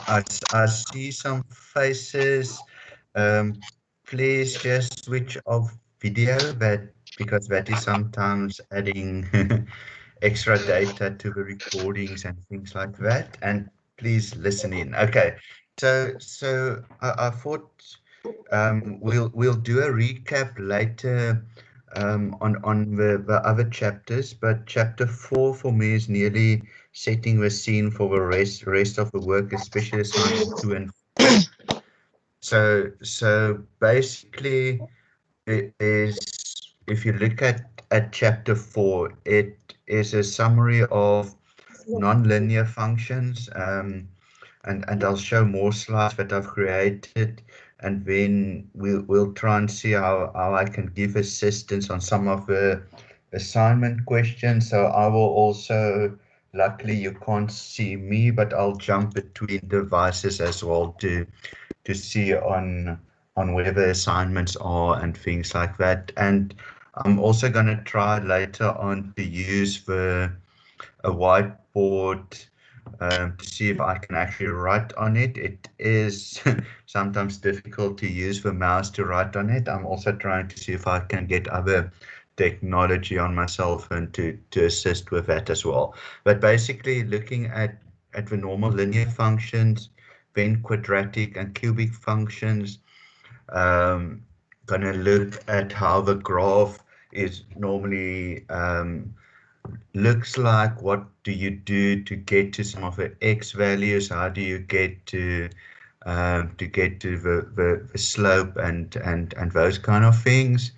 I see some faces. Please just switch off video because that is sometimes adding extra data to the recordings and things like that. And please listen in. Okay, so I thought we'll do a recap later on the other chapters, but chapter 4 for me is nearly setting the scene for the rest of the work, especially assignment 2 and 3. So basically it is, if you look at chapter 4, it is a summary of nonlinear functions, and I'll show more slides that I've created, and then we'll try and see how I can give assistance on some of the assignment questions. So I will also, luckily you can't see me, but I'll jump between devices as well to see on where the assignments are and things like that. And I'm also going to try later on to use a whiteboard to see if I can actually write on it. It is sometimes difficult to use the mouse to write on it. I'm also trying to see if I can get other technology on my cell phone to assist with that as well. But basically looking at the normal linear functions, then quadratic and cubic functions, gonna look at how the graph is normally looks like. What do you do to get to some of the x values? How do you get to the slope and those kind of things?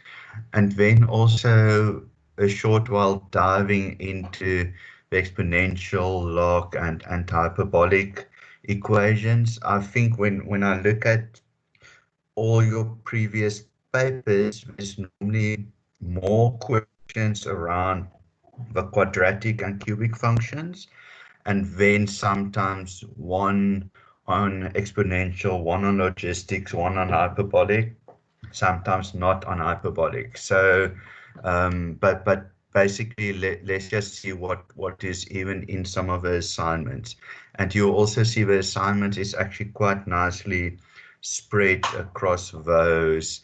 And then also a short while diving into the exponential, log, and hyperbolic equations. I think when I look at all your previous papers, there's normally more questions around the quadratic and cubic functions, and then sometimes one on exponential, one on logistics, one on hyperbolic, sometimes not on hyperbolic. So, but basically, let's just see what is even in some of the assignments. And you'll also see the assignment is actually quite nicely spread across those.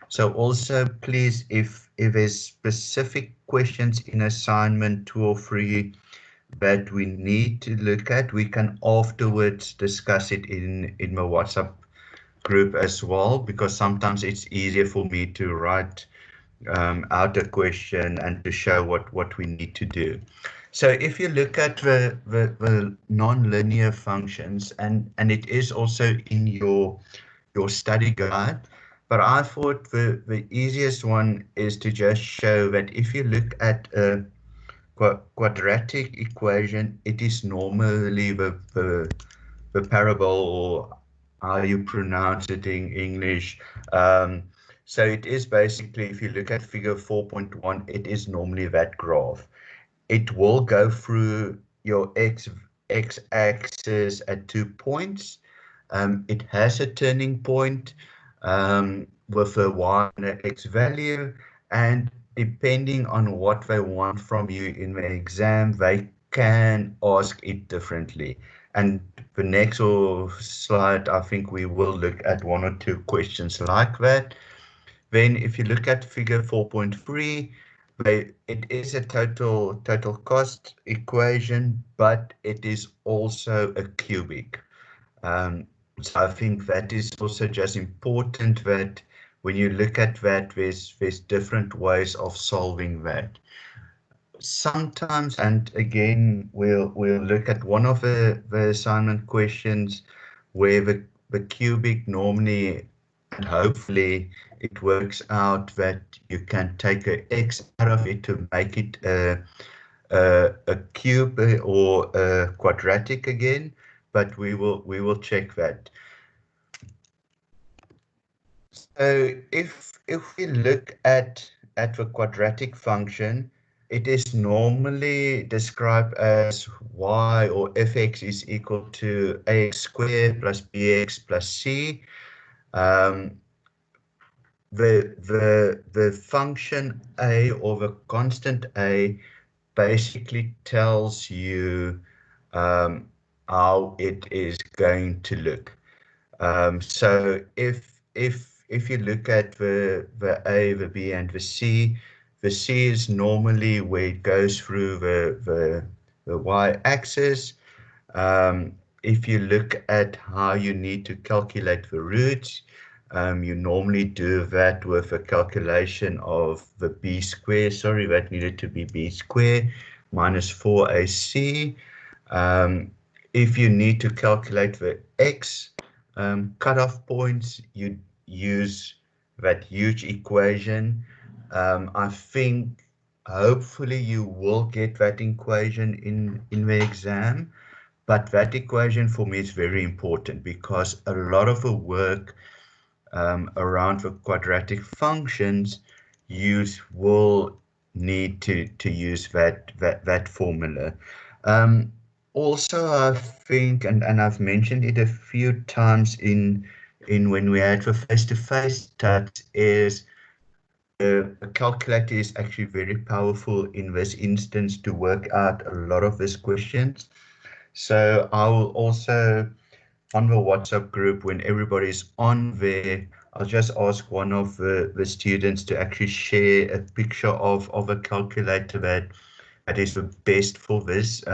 So also, please, if there's specific questions in assignment 2 or 3 that we need to look at, we can afterwards discuss it in the WhatsApp group as well, because sometimes it's easier for me to write out a question and to show what we need to do. So if you look at the non-linear functions, and it is also in your study guide, but I thought the easiest one is to just show that if you look at a quadratic equation, it is normally the parable, or how you pronounce it in English. So it is basically, if you look at figure 4.1, it is normally that graph. It will go through your x-axis at 2 points. It has a turning point with a y and an x value, and depending on what they want from you in the exam, they can ask it differently. And the next slide, I think we will look at 1 or 2 questions like that. Then if you look at figure 4.3, it is a total cost equation, but it is also a cubic. So I think that is also just important, that when you look at that, there's different ways of solving that. Sometimes, and again, we'll look at one of the assignment questions where the cubic normally, and hopefully it works out that you can take a x out of it to make it a cube or a quadratic again, but we will check that. So if we look at the quadratic function, it is normally described as y, or fx, is equal to ax squared plus bx plus c. The function a, or the constant a, basically tells you how it is going to look. So if you look at the A, the B, and the C is normally where it goes through the y-axis. If you look at how you need to calculate the roots, you normally do that with a calculation of the b square, sorry, that needed to be b square minus 4ac. If you need to calculate the x cutoff points, you use that huge equation. I think hopefully you will get that equation in the exam. But that equation for me is very important because a lot of the work around the quadratic functions will need to use that formula. Um, Also, I think, and I've mentioned it a few times in when we had the face-to-face touch, is a calculator is actually very powerful in this instance to work out a lot of these questions. So I will also, on the WhatsApp group, when everybody's on there, I'll just ask one of the students to actually share a picture of a calculator that is the best for this.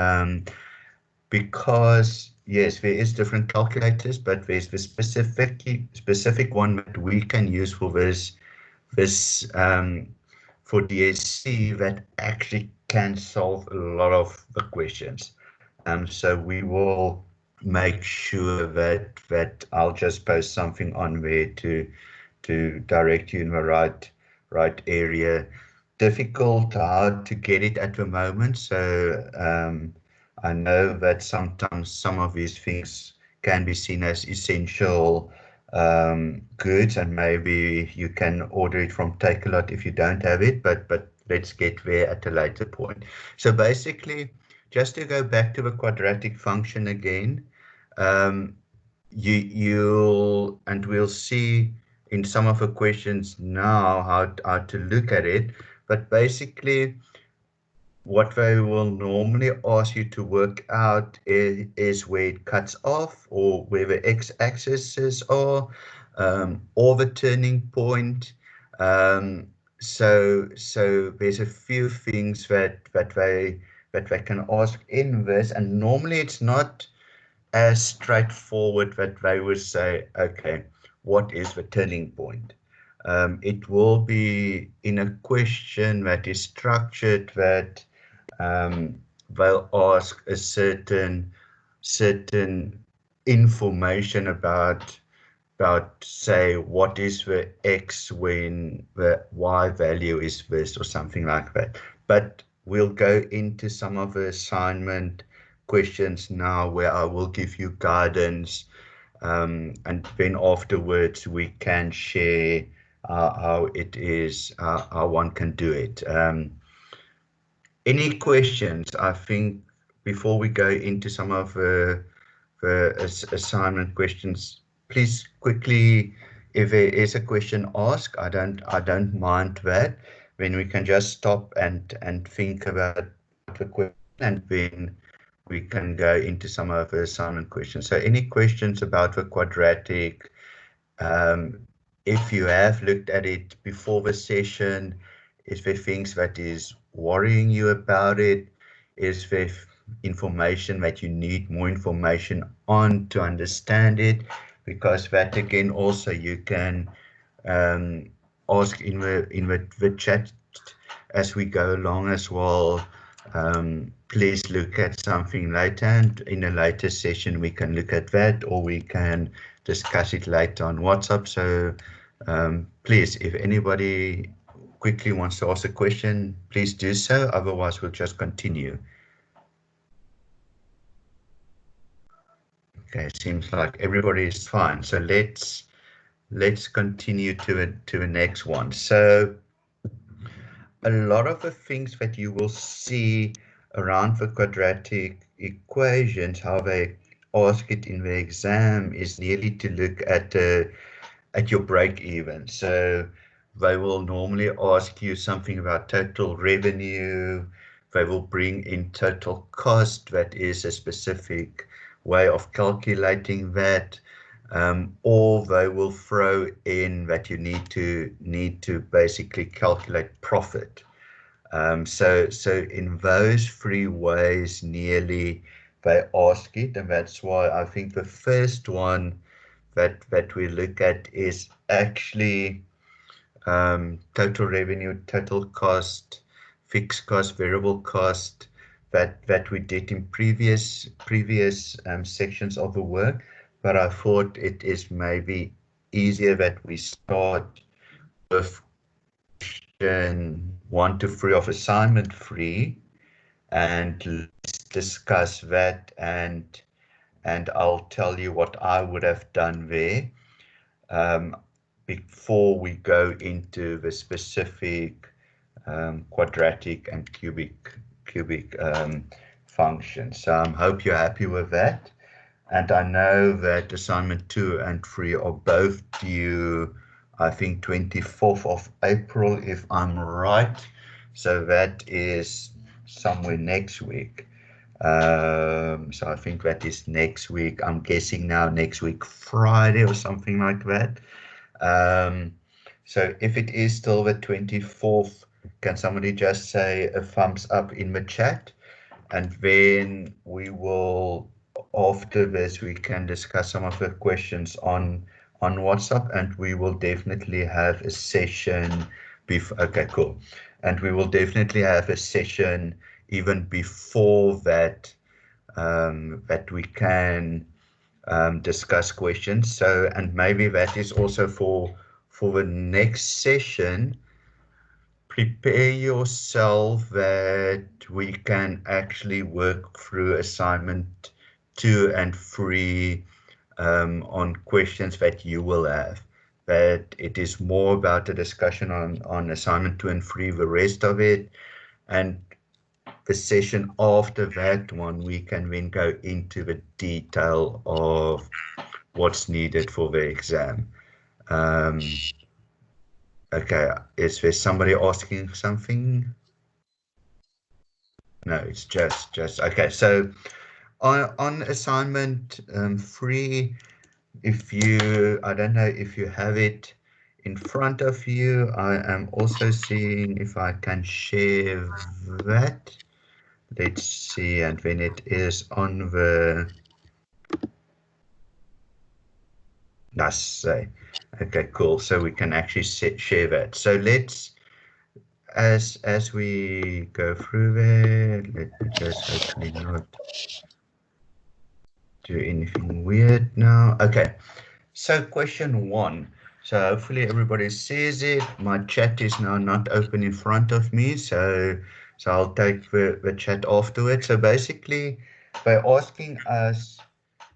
Because yes, there is different calculators, but there's the specific one that we can use for this for DSC that actually can solve a lot of the questions. So we will make sure that I'll just post something on there to direct you in the right area. Difficult, hard to get it at the moment. So I know that sometimes some of these things can be seen as essential goods, and maybe you can order it from Takealot if you don't have it. But let's get there at a later point. So basically, just to go back to the quadratic function again, um, and we'll see in some of the questions now how to look at it. But basically, what they will normally ask you to work out is where it cuts off, or where the x-axis are, or the turning point. Um, so there's a few things that they can ask in this, and normally it's not as straightforward that they would say, okay, what is the turning point? It will be in a question that is structured that they'll ask a certain information about, say, what is the x when the y value is this, or something like that. But we'll go into some of the assignment questions now where I will give you guidance, and then afterwards we can share how it is, how one can do it. Any questions? I think before we go into some of the assignment questions, please quickly, if there is a question, ask. I don't mind that. Then we can just stop and think about the question, and then we can go into some of the assignment questions. So any questions about the quadratic? If you have looked at it before the session, is there things that is worrying you about it? Is there information that you need more information on to understand it? Because that again also you can ask in the chat as we go along as well. Please look at something later, and in a later session we can look at that, or we can discuss it later on WhatsApp. So please, if anybody quickly wants to ask a question, please do so. Otherwise, we'll just continue. Okay, it seems like everybody is fine. So let's continue to the next one. So a lot of the things that you will see around the quadratic equations, how they ask it in the exam, is nearly to look at your break even. So they will normally ask you something about total revenue. They will bring in total cost, that is a specific way of calculating that, or they will throw in that you need to basically calculate profit. So in those three ways, nearly they ask it, and that's why I think the first one that we look at is actually total revenue, total cost, fixed cost, variable cost that we did in previous sections of the work. But I thought it is maybe easier that we start with question 1 to 3 of assignment 3, and let's discuss that, and I'll tell you what I would have done there. Before we go into the specific quadratic and cubic functions. So I hope you're happy with that. And I know that assignment 2 and 3 are both due, I think, 24th of April, if I'm right. So that is somewhere next week. So I think that is next week. I'm guessing now next week, Friday or something like that. So if it is still the 24th, can somebody just say a thumbs up in the chat? And then we will, after this, we can discuss some of the questions on WhatsApp, and we will definitely have a session okay, cool. And we will definitely have a session even before that, that we can discuss questions. So, and maybe that is also for the next session. Prepare yourself that we can actually work through assignment 2 and 3 on questions that you will have. That it is more about a discussion on assignment 2 and 3, the rest of it, and the session after that one, we can then go into the detail of what's needed for the exam. Okay, is there somebody asking something? No, it's just okay. So on assignment 3, if you, I don't know if you have it in front of you, I am also seeing if I can share that. Let's see, and when it is on the, let's say, okay, cool. So we can actually share that. So let's, as we go through there, let me just hopefully not do anything weird now. Okay, so question 1. So hopefully everybody sees it. My chat is now not open in front of me, so I'll take the chat afterwards. So basically, by asking us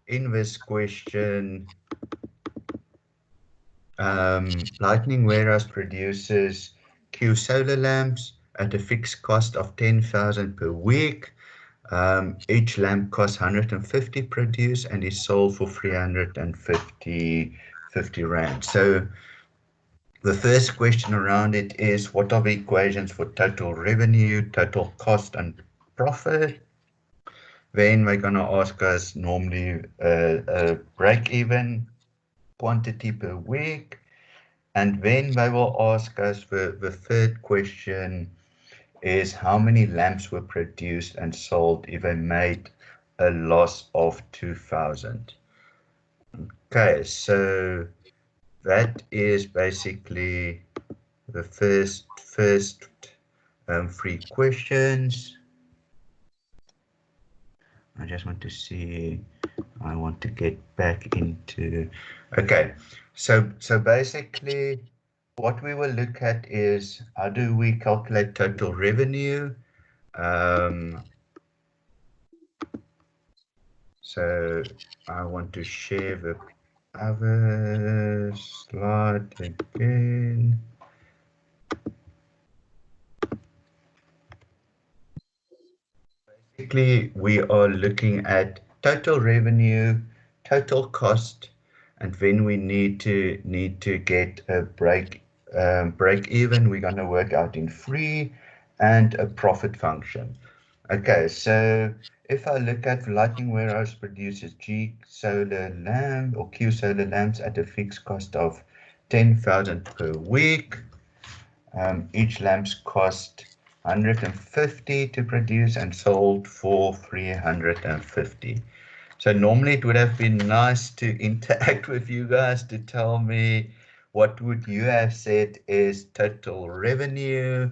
in this question, Lightning Warehouse produces Q solar lamps at a fixed cost of 10,000 per week. Each lamp costs 150 produce and is sold for 350 rand. So the first question around it is, what are the equations for total revenue, total cost, and profit? Then we're going to ask us normally a break-even quantity per week. And then they will ask us the third question is, how many lamps were produced and sold if they made a loss of 2,000? Okay, so that is basically the first 3 questions. I just want to see, I want to get back into, okay, so basically what we will look at is, how do we calculate total revenue? So I want to share the other slide again. Basically, we are looking at total revenue, total cost, and then we need to get a break even. We're going to work out in 3, and a profit function. Okay, so if I look at Lightning Warehouse produces G solar lamp or Q solar lamps at a fixed cost of 10,000 per week. Each lamp's cost 150 to produce and sold for 350. So normally it would have been nice to interact with you guys to tell me what would you have said is total revenue,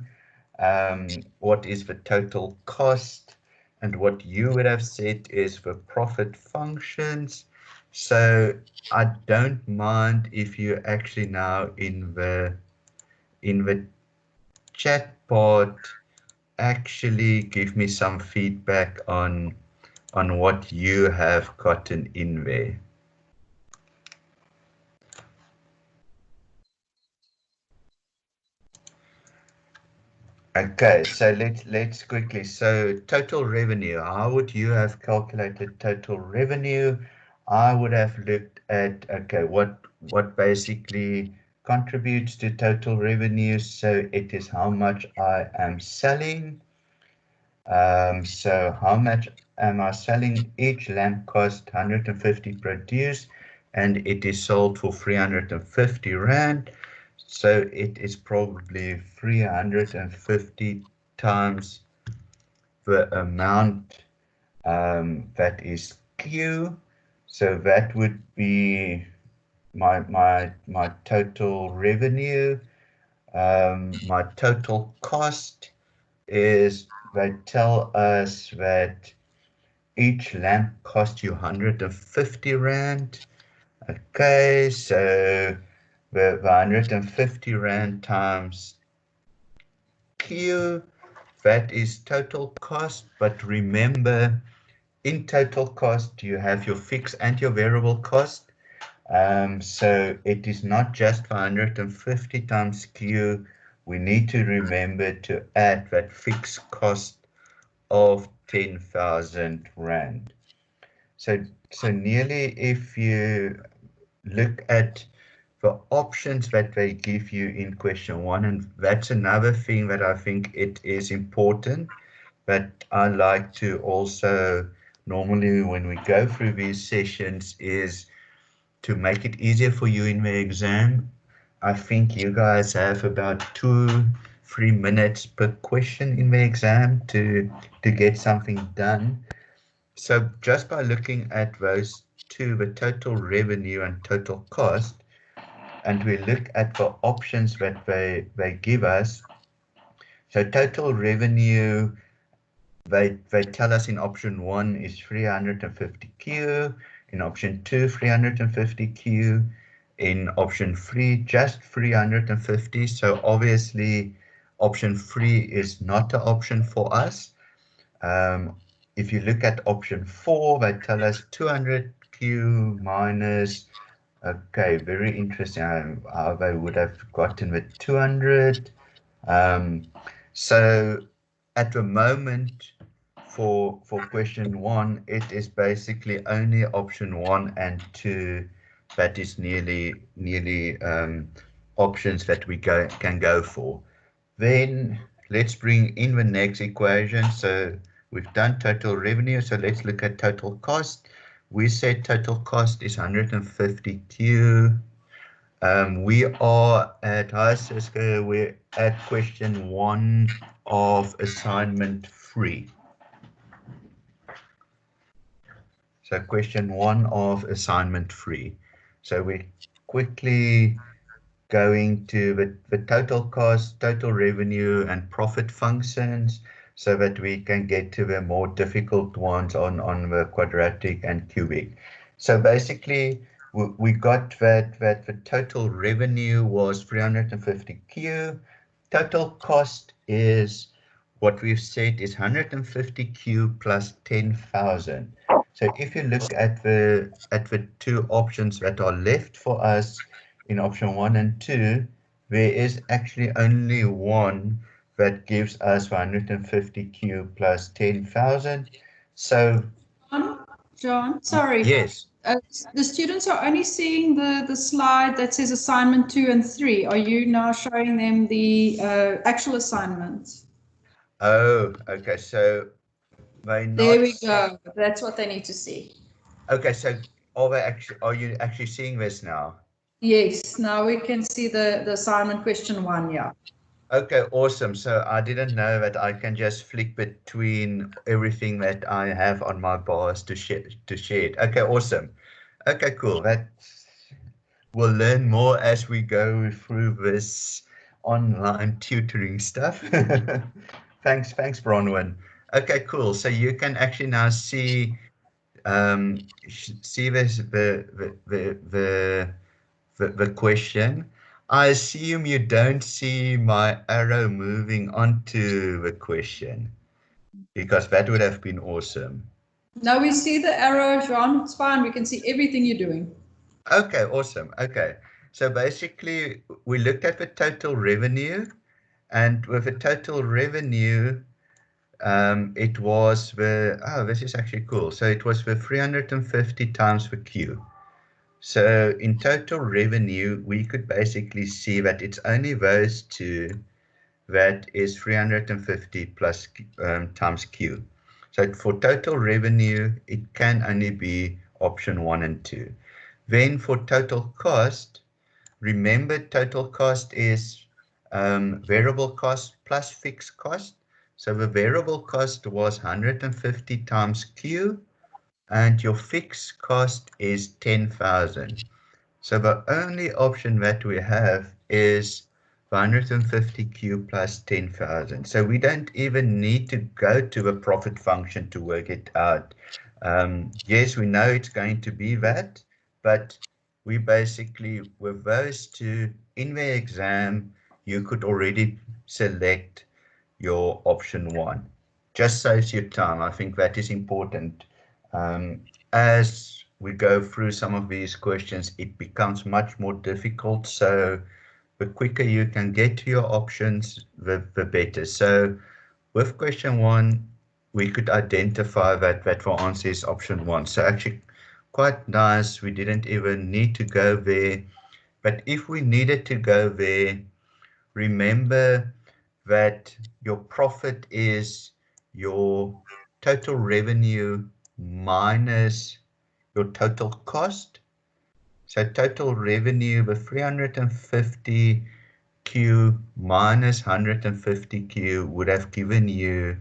what is the total cost, and what you would have said is the profit functions. So I don't mind if you actually now in the chat pod actually give me some feedback on what you have gotten in there. Okay, so let's quickly. So total revenue. How would you have calculated total revenue? I would have looked at okay, what basically contributes to total revenue. So it is how much I am selling. So how much am I selling? Each lamp cost 150 produce, and it is sold for 350 rand. So it is probably 350 times the amount that is Q. So that would be my total revenue. My total cost is they tell us that each lamp costs you 150 rand. Okay, so the 150 rand times Q, that is total cost. But remember, in total cost, you have your fixed and your variable cost. So it is not just 150 times Q. We need to remember to add that fixed cost of 10,000 rand. So nearly if you look at the options that they give you in question one, and that's another thing that I think it is important that I like to also normally when we go through these sessions is to make it easier for you in the exam. I think you guys have about 2-3 minutes per question in the exam to get something done. So just by looking at those two, the total revenue and total cost, and we look at the options that they give us. So total revenue, they tell us in option 1 is 350Q, in option 2 350Q, in option 3 just 350. So obviously option 3 is not an option for us. If you look at option 4, they tell us 200Q minus, okay, very interesting how they would have gotten with 200. So at the moment for question 1, it is basically only option 1 and 2 that is nearly options that we can go for. Then let's bring in the next equation. So we've done total revenue, so let's look at total cost. We said total cost is 150Q. We are at, hi Siska, we're at question 1 of assignment 3. So question 1 of assignment 3. So we're quickly going to the total cost, total revenue, and profit functions so that we can get to the more difficult ones on the quadratic and cubic. So basically, we got that the total revenue was 350Q. Total cost is what we've said is 150Q plus 10,000. So if you look at the two options that are left for us in option 1 and 2, there is actually only one that gives us 150Q plus 10,000. So John, sorry. yes. The students are only seeing the slide that says assignment 2 and 3. Are you now showing them the actual assignments? Oh, okay. So May There not we go. That's what they need to see. Okay, so are you actually seeing this now? Yes, now we can see the assignment question 1, yeah. Okay, awesome. So I didn't know that I can just flick between everything that I have on my bars to share it. Okay, awesome. Okay, cool. We'll learn more as we go through this online tutoring stuff. Thanks, Bronwyn. Okay, cool. So you can actually now see see this the question. I assume you don't see my arrow moving onto the question, because that would have been awesome. Now we see the arrow, Jean. It's fine. We can see everything you're doing. Okay, awesome. Okay. So basically, we looked at the total revenue, and with the total revenue, it was this is actually cool. So it was the 350 times the Q. So in total revenue, we could basically see that it's only those two that is 350 plus times Q. So for total revenue, it can only be option 1 and 2. Then for total cost, remember total cost is variable cost plus fixed cost. So the variable cost was 150 times Q, and your fixed cost is 10,000. So the only option that we have is 150Q plus 10,000. So we don't even need to go to the profit function to work it out. Yes, we know it's going to be that, but we basically, with those two in the exam, you could already select your option 1. Just saves you time. I think that is important. As we go through some of these questions, it becomes much more difficult. So the quicker you can get to your options, the better. So with question 1, we could identify that the answer is option 1. So actually quite nice. We didn't even need to go there. But if we needed to go there, remember that your profit is your total revenue minus your total cost. So total revenue, the 350Q minus 150Q would have given you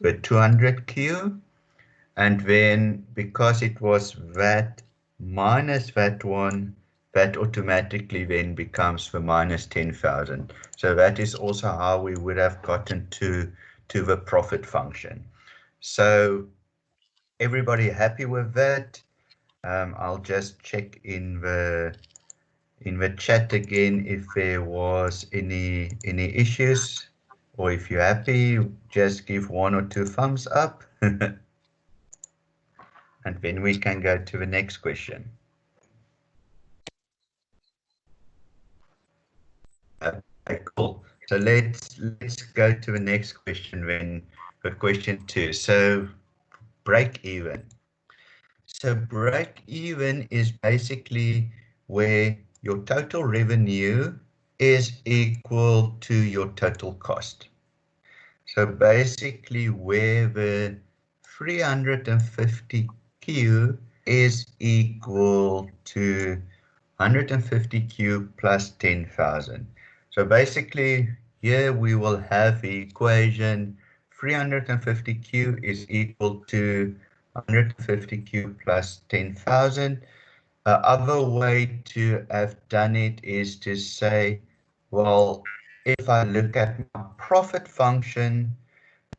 the 200Q. And then because it was that minus that one, that automatically then becomes the minus 10,000. So that is also how we would have gotten to the profit function. So everybody happy with that? I'll just check in the chat again if there was any issues, or if you're happy, just give 1 or 2 thumbs up. And then we can go to the next question. Okay, cool. So let's go to the next question then, for question 2. So break even. So break even is basically where your total revenue is equal to your total cost. So basically where the 350Q is equal to 150Q plus 10,000. So basically here we will have the equation 350Q is equal to 150Q plus 10,000. Other way to have done it is to say, well, if I look at my profit function,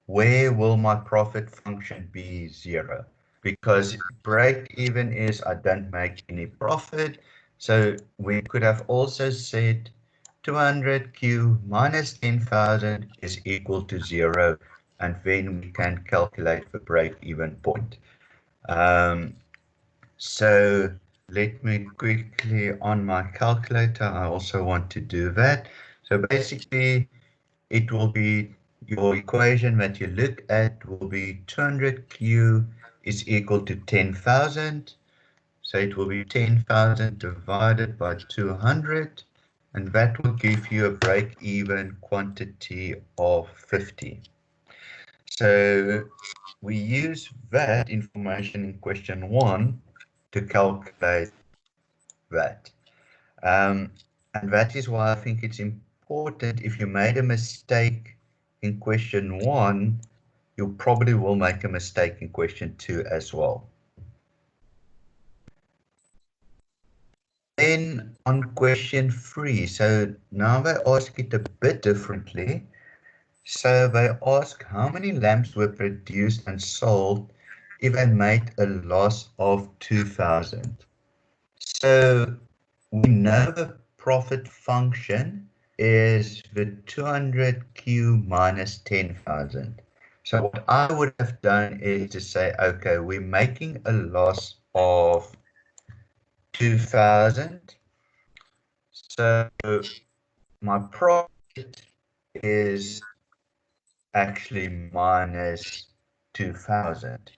where will my profit function be 0? Because break even is I don't make any profit. So we could have also said 200Q minus 10,000 is equal to 0, and then we can calculate the break even point. So let me quickly on my calculator, I also want to do that. So basically it will be your equation that you look at will be 200Q is equal to 10,000. So it will be 10,000 divided by 200, and that will give you a break-even quantity of 50. So we use that information in question 1 to calculate that. And that is why I think it's important. If you made a mistake in question 1, you probably will make a mistake in question 2 as well. Then on question 3, so now they ask it a bit differently. So they ask how many lamps were produced and sold if they made a loss of 2,000. So we know the profit function is the 200Q minus 10,000. So what I would have done is to say, okay, we're making a loss of 2,000. So my profit is actually minus 2,000.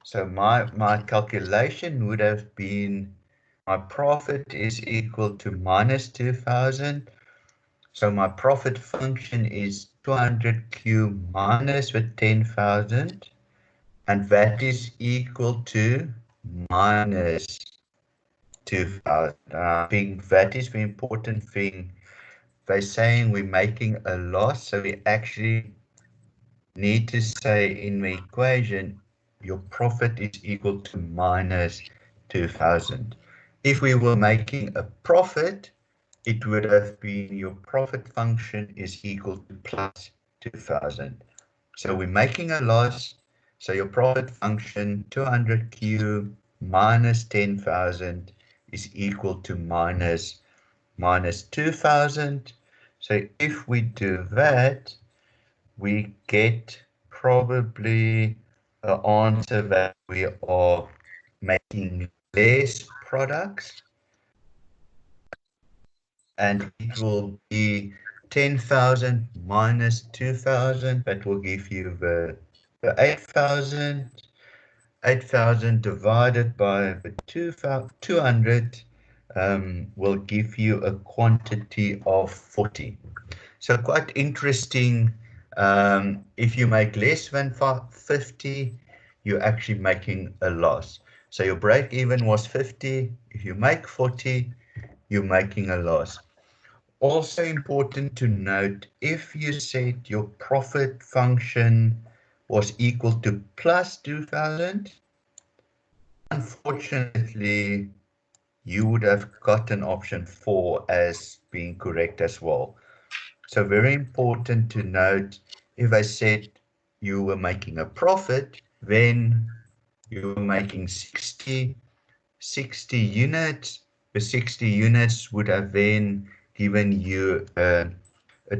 So my calculation would have been my profit is equal to minus 2,000. So my profit function is 200Q minus the 10,000. And that is equal to minus 2,000. I think that is the important thing. They're saying we're making a loss, so we actually need to say in the equation your profit is equal to minus 2,000. If we were making a profit, it would have been your profit function is equal to plus 2,000. So we're making a loss, so your profit function 200Q minus 10,000 is equal to minus 2,000. So if we do that, we get probably an answer that we are making less products, and it will be 10,000 minus 2,000. That will give you the 8,000. 8,000 divided by the 200 will give you a quantity of 40. So quite interesting. If you make less than 50, you're actually making a loss. So your break even was 50. If you make 40, you're making a loss. Also important to note, if you said your profit function was equal to plus 2,000, unfortunately, you would have gotten option 4 as being correct as well. So very important to note, if I said you were making a profit, then you were making 60 units. The 60 units would have then given you a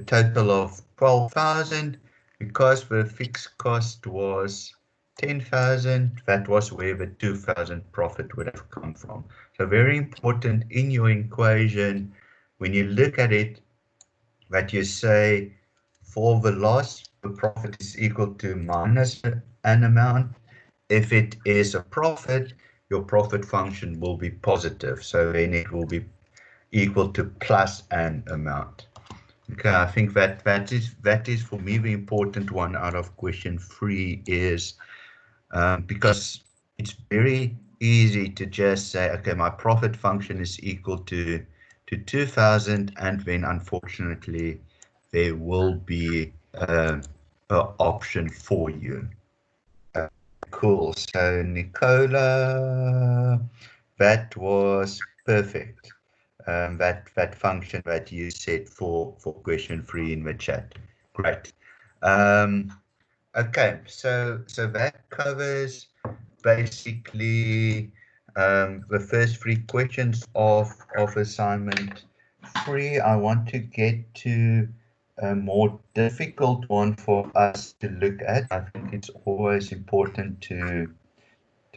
total of 12,000. Because the fixed cost was 10,000, that was where the 2,000 profit would have come from. So very important in your equation, when you look at it, that you say for the loss, the profit is equal to minus an amount. If it is a profit, your profit function will be positive. So then it will be equal to plus an amount. Okay, I think that is for me the important one out of question 3 is because it's very easy to just say, okay, my profit function is equal to 2,000, and then unfortunately there will be an option for you. Cool. So Nicola, that was perfect. That function that you set for question 3 in the chat. Great. Okay, so that covers basically the first 3 questions of assignment 3. I want to get to a more difficult one for us to look at. I think it's always important to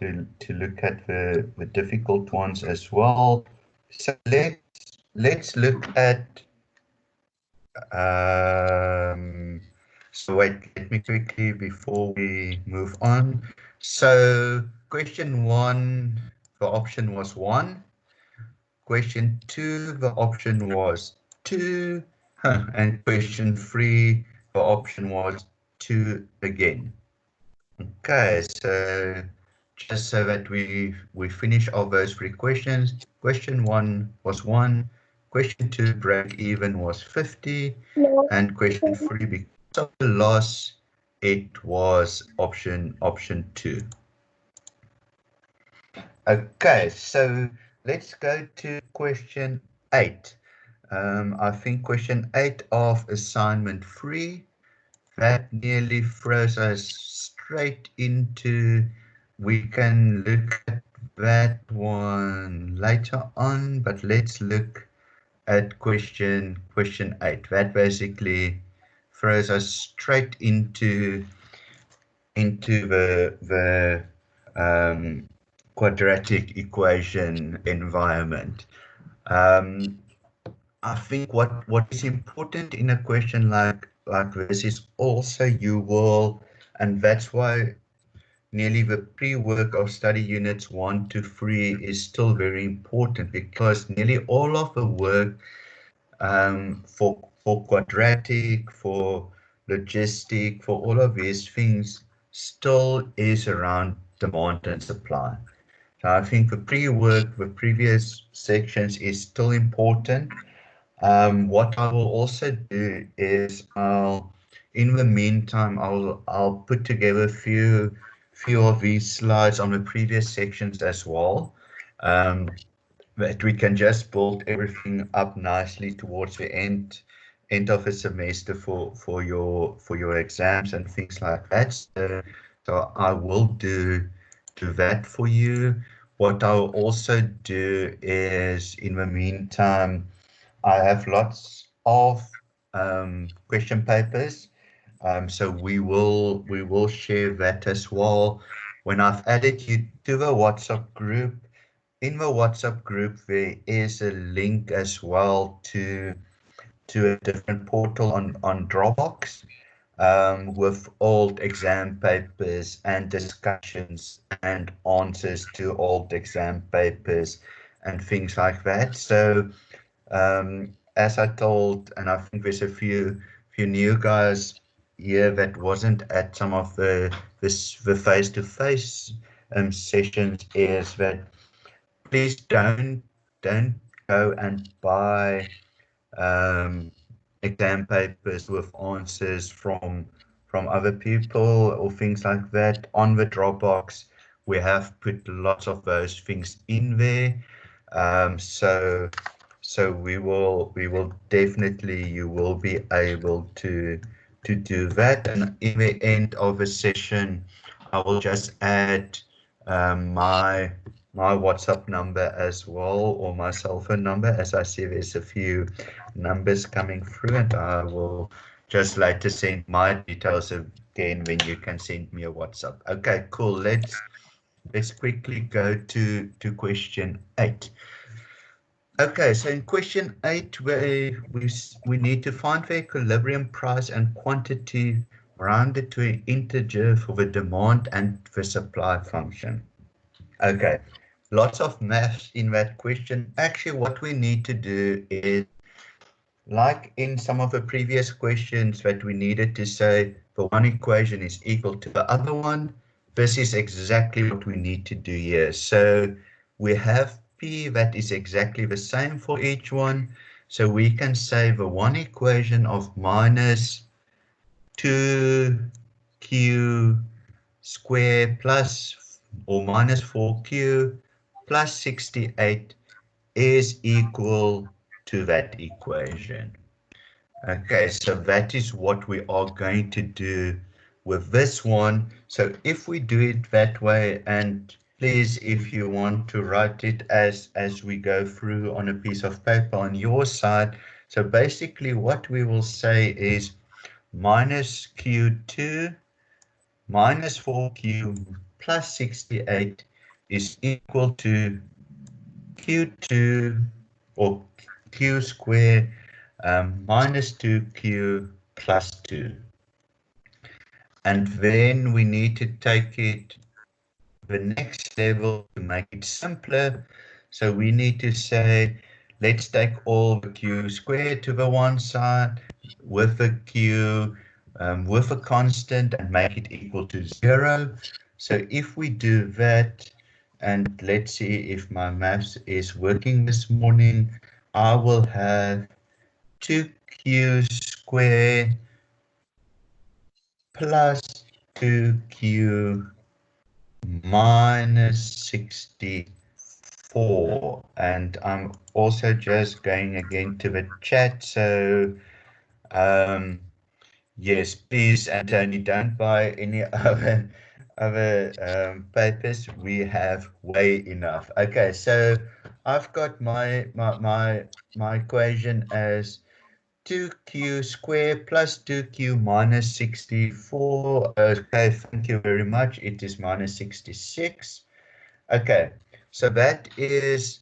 look at the difficult ones as well. So let's look at so wait, let me quickly before we move on. So question 1, the option was 1. Question 2, the option was 2. And question 3, the option was 2 again. Okay, so just so that we finish all those three questions. Question one was 1. Question 2, break even, was 50. And question 3, because of the loss, it was option 2. Okay, so let's go to question 8. I think question 8 of assignment 3, that nearly throws us straight into, we can look at that one later on, but let's look at question 8. That basically throws us straight into the quadratic equation environment. I think what is important in a question like this is also you will, and that's why nearly the pre-work of study units 1 to 3 is still very important, because nearly all of the work for quadratic, for logistic, for all of these things still is around demand and supply. So I think the pre-work, the previous sections is still important. What I will also do is in the meantime, I'll put together a few of these slides on the previous sections as well. That we can just build everything up nicely towards the end of the semester for your exams and things like that. So I will do that for you. What I'll also do is, in the meantime, I have lots of question papers, so we will share that as well. When I've added you to the WhatsApp group, in the WhatsApp group there is a link as well to a different portal on Dropbox, with old exam papers and discussions and answers to old exam papers and things like that. So as I told, and I think there's a few new guys here that wasn't at some of the face-to-face sessions, is that please don't go and buy exam papers with answers from other people or things like that. On the Dropbox, we have put lots of those things in there. So we will definitely, you will be able to do that. And in the end of a session, I will just add my WhatsApp number as well, or my cell phone number, as I see there's a few numbers coming through, and I will just later send my details again when you can send me a WhatsApp. Okay, cool. Let's quickly go to question 8. Okay, so in question 8, we need to find the equilibrium price and quantity rounded to an integer for the demand and the supply function. Okay, lots of maths in that question. Actually, what we need to do is, like in some of the previous questions that we needed to say the one equation is equal to the other one, this is exactly what we need to do here. So we have P that is exactly the same for each one. So we can say the one equation of minus 2q squared plus or minus 4q plus 68 is equal to that equation. Okay, so that is what we are going to do with this one. So if we do it that way, and please, if you want to write it as we go through on a piece of paper on your side. So basically what we will say is minus q2 minus 4q plus 68 is equal to q2 or q squared minus 2q plus 2. And then we need to take it the next level to make it simpler. So we need to say, let's take all the q squared to the one side with the q with a constant and make it equal to 0. So if we do that, and let's see if my maths is working this morning, I will have 2q squared plus 2q minus 64. And I'm also just going again to the chat. So yes, please, Anthony, don't buy any other papers. We have way enough. Okay, so I've got my equation as 2q squared plus 2q minus 64. Okay, thank you very much. It is minus 66. Okay, so that is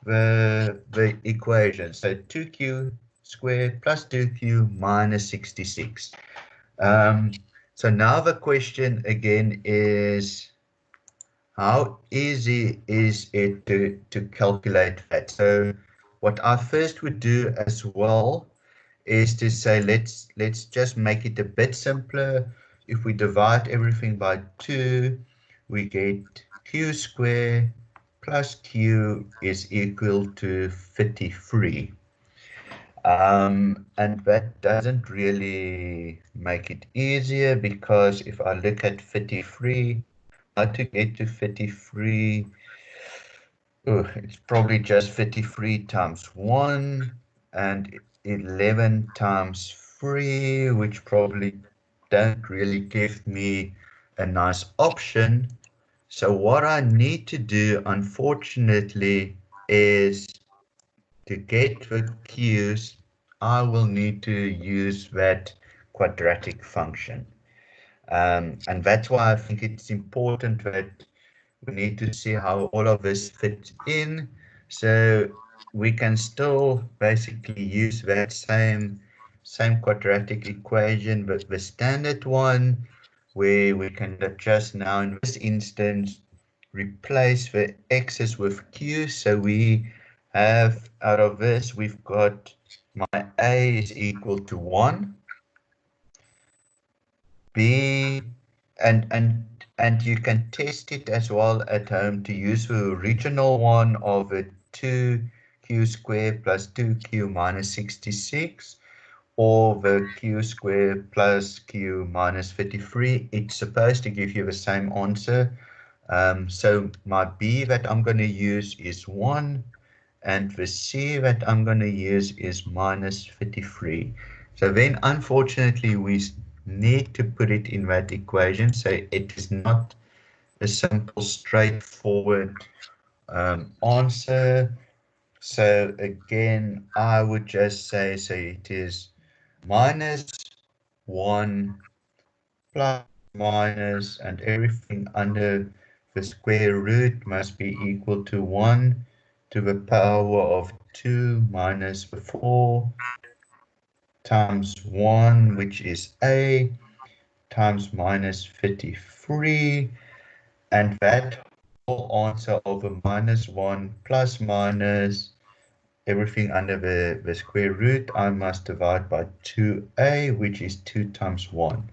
the equation. So 2q squared plus 2q minus 66. So now the question again is, how easy is it to calculate that? So what I first would do as well is to say, let's just make it a bit simpler. If we divide everything by 2, we get q squared plus q is equal to 33. And that doesn't really make it easier, because if I look at 33, how to get to 33, it's probably just 33 times 1 and 11 times 3, which probably don't really give me a nice option. So what I need to do, unfortunately, is to get the q's, I will need to use that quadratic function. And that's why I think it's important that we need to see how all of this fits in. So we can still basically use that same quadratic equation, but the standard one, where we can just now in this instance replace the x's with q. So we have, out of this, we've got my a is equal to 1, b, and you can test it as well at home to use the original one of a 2q squared plus 2q minus 66, or the q squared plus q minus 33. It's supposed to give you the same answer. So my b that I'm going to use is 1, and the c that I'm going to use is minus 33. So then, unfortunately, we need to put it in that equation. So it is not a simple, straightforward answer. So again, I would just say, so it is minus 1 plus minus, and everything under the square root must be equal to 1 to the power of 2 minus the 4 times 1, which is a, times minus 33, and that whole answer over minus 1 plus minus everything under the square root, I must divide by 2a, which is 2 times 1.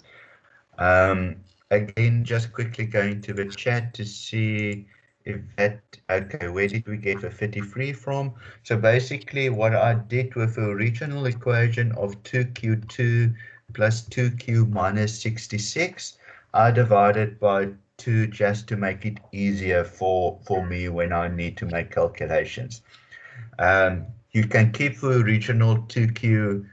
Again, just quickly going to the chat to see if that, okay, where did we get the 33 from? So basically what I did with the original equation of 2q2 plus 2q minus 66, I divided by 2 just to make it easier for me when I need to make calculations. You can keep the original 2q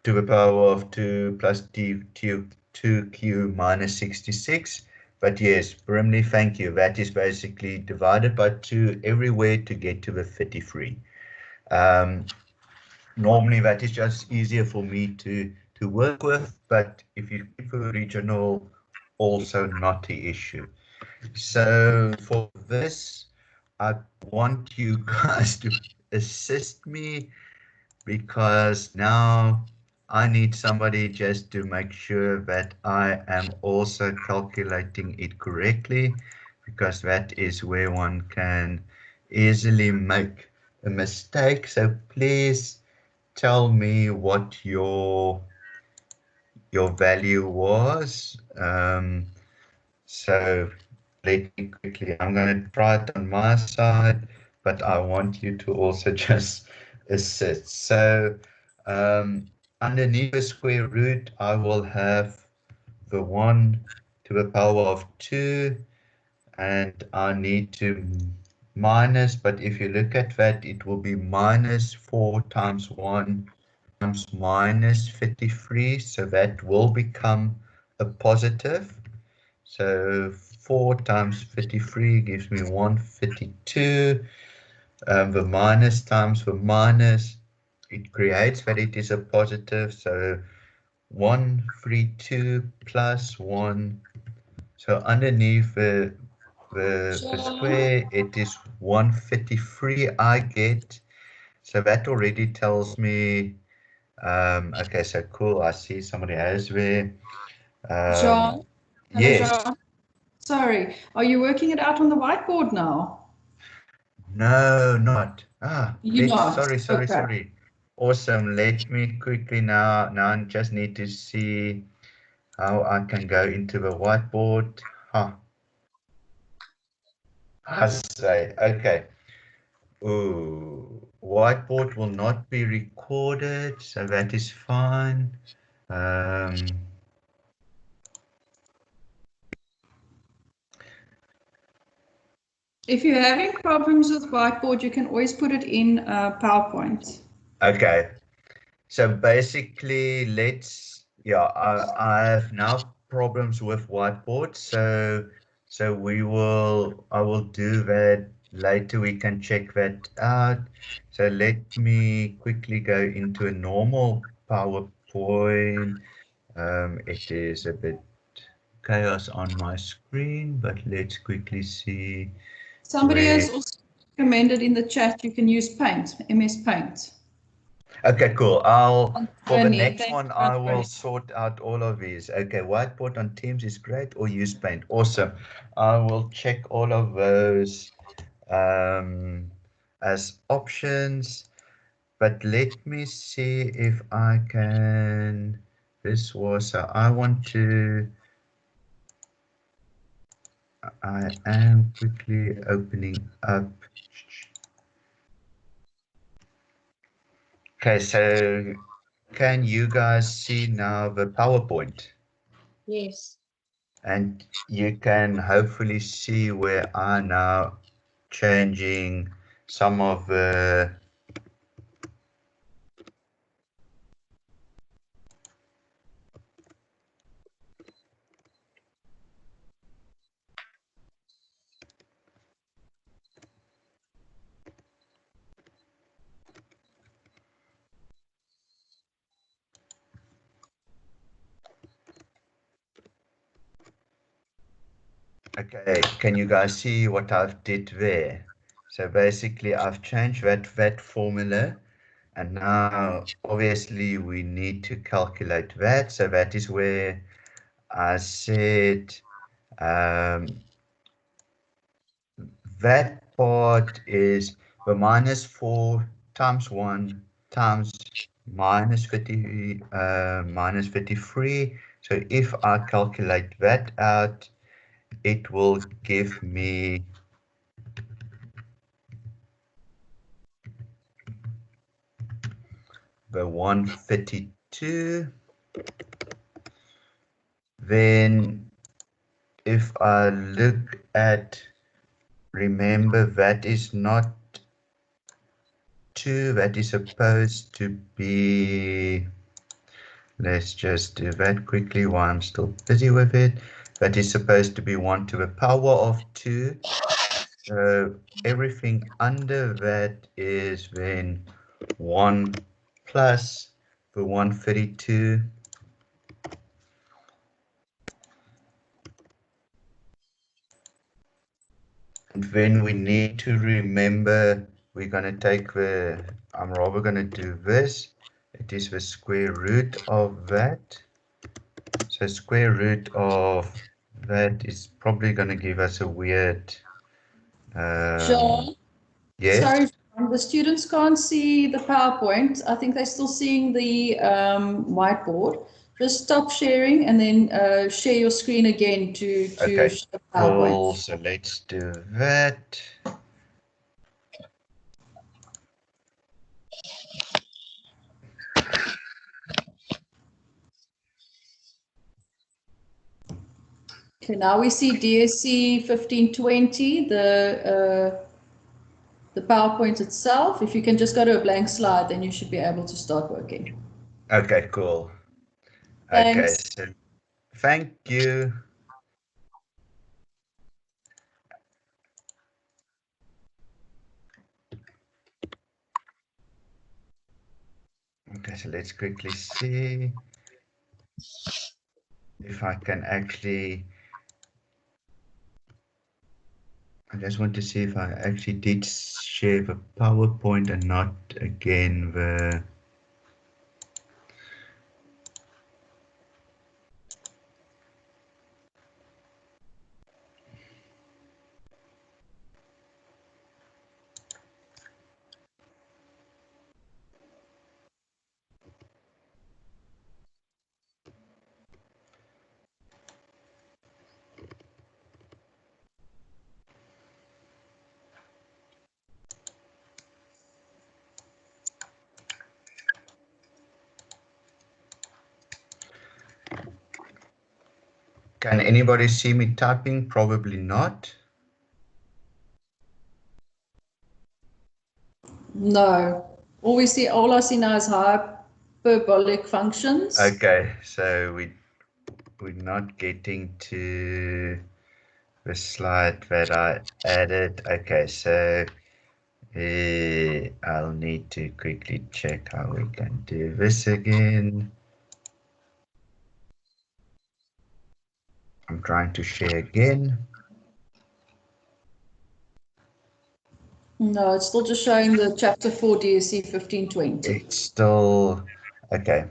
to the power of 2 plus 2q minus 66. But yes, Brimley, thank you. That is basically divided by 2 everywhere to get to the 33. Normally that is just easier for me to work with, but if you keep the original, also not the issue. So for this, I want you guys to assist me, because now I need somebody just to make sure that I am also calculating it correctly, because that is where one can easily make a mistake. So please tell me what your your value was. So let me quickly, I'm going to try it on my side, but I want you to also just assist. So underneath the square root, I will have the 1 to the power of 2, and I need to minus, but if you look at that, it will be minus 4 times 1 times minus 53, so that will become a positive. So 4 times 53 gives me 152. The minus times the minus, it creates that it is a positive, so 132 plus 1. So underneath the Jean, square, it is 153 I get. So that already tells me, okay, so cool, I see somebody has there. Jean, hello, Yes. Jean. Sorry, are you working it out on the whiteboard now? No, not. You're not. Okay. Sorry. Awesome. Let me quickly now I just need to see how I can go into the whiteboard. I say, okay. Ooh, whiteboard will not be recorded, so that is fine. Um, If you're having problems with whiteboard, you can always put it in PowerPoint. okay. So basically, I have now problems with whiteboard, so I will do that later. We can check that out. So let me quickly go into a normal PowerPoint. It is a bit chaos on my screen, but let's quickly see Somebody where. has also recommended in the chat you can use Paint, MS Paint. Okay, cool. For the Ernie, next thank one, you, I will Ernie. sort out all of these. Okay, whiteboard on Teams is great, or use Paint. Awesome. I will check all of those as options, but let me see if I can. I am quickly opening up. Okay, so can you guys see now the PowerPoint? Yes. And you can hopefully see where I'm now changing some of the okay, can you guys see what I've did there? So basically I've changed that formula, and now obviously we need to calculate that. So that is where I said that part is the minus 4 times 1 times minus 50 minus 53. So if I calculate that out, it will give me the 132. Then if I look at, remember that is not 2, that is supposed to be, let's just do that quickly while I'm still busy with it. That is supposed to be 1 to the power of 2. So everything under that is then 1 plus the 132. And then we need to remember we're going to take I'm rather going to do this. It is the square root of that. So square root of that is probably going to give us a weird, Jean, yes? sorry, Jean, the students can't see the PowerPoint. I think they're still seeing the whiteboard. Just stop sharing and then share your screen again to Okay, show cool. PowerPoint. So let's do that. Okay, now we see DSC 1520, the PowerPoint itself. If you can just go to a blank slide, then you should be able to start working. Okay, cool. Okay, Thanks. so thank you. Okay, so let's quickly see if I can actually. I just want to see if I actually did share the PowerPoint and not again the. Can anybody see me typing? Probably not. No. All I see now is hyperbolic functions. Okay, so we're not getting to the slide that I added. Okay, so I'll need to quickly check how we can do this again. I'm trying to share again. No, it's still just showing the chapter 4 DSC 1520. It's still okay.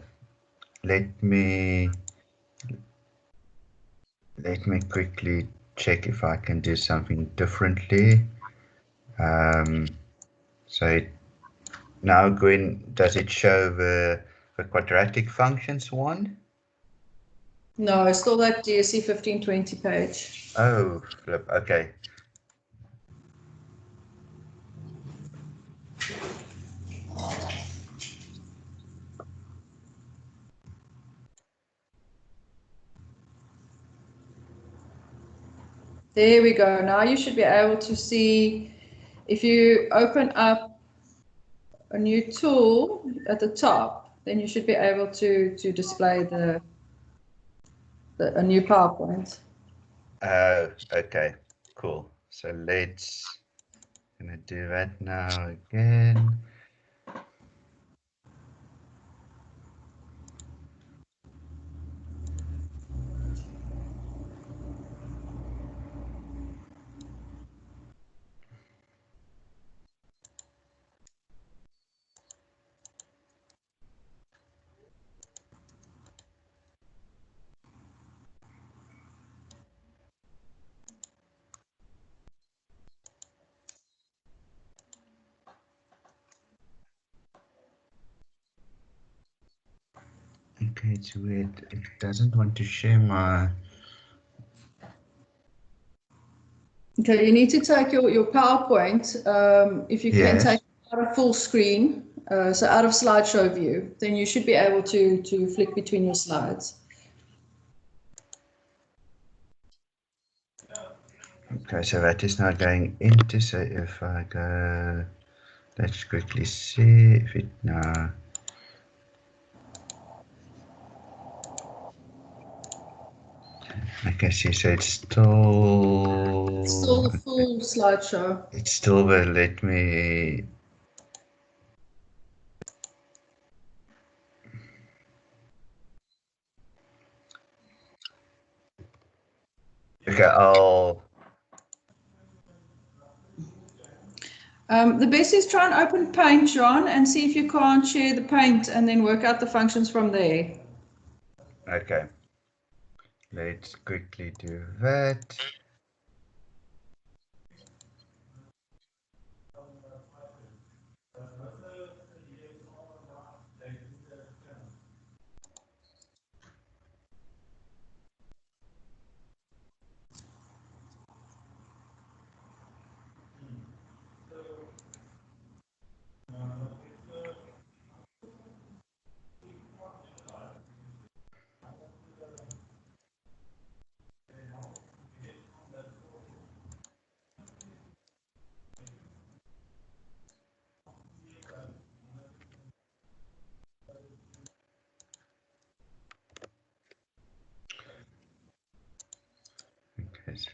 Let me quickly check if I can do something differently. So now does it show the quadratic functions one? No, it's still that DSC 1520 page. Oh, flip. Okay. There we go. Now you should be able to see, if you open up a new tool at the top, then you should be able to display a new PowerPoint. Okay. Cool. So gonna do that now again. Okay, it's weird. It doesn't want to share my. Okay, you need to take your PowerPoint, if you can take Yes. it out of full screen, so out of slideshow view, then you should be able to flick between your slides. Okay, so that is now going into. So if I go, let's quickly see if it now. Okay, see, so it's still. It's still the full slideshow. It still will let me. Okay, The best is try and open Paint, John, and see if you can't share the Paint and then work out the functions from there. Okay. Let's quickly do that.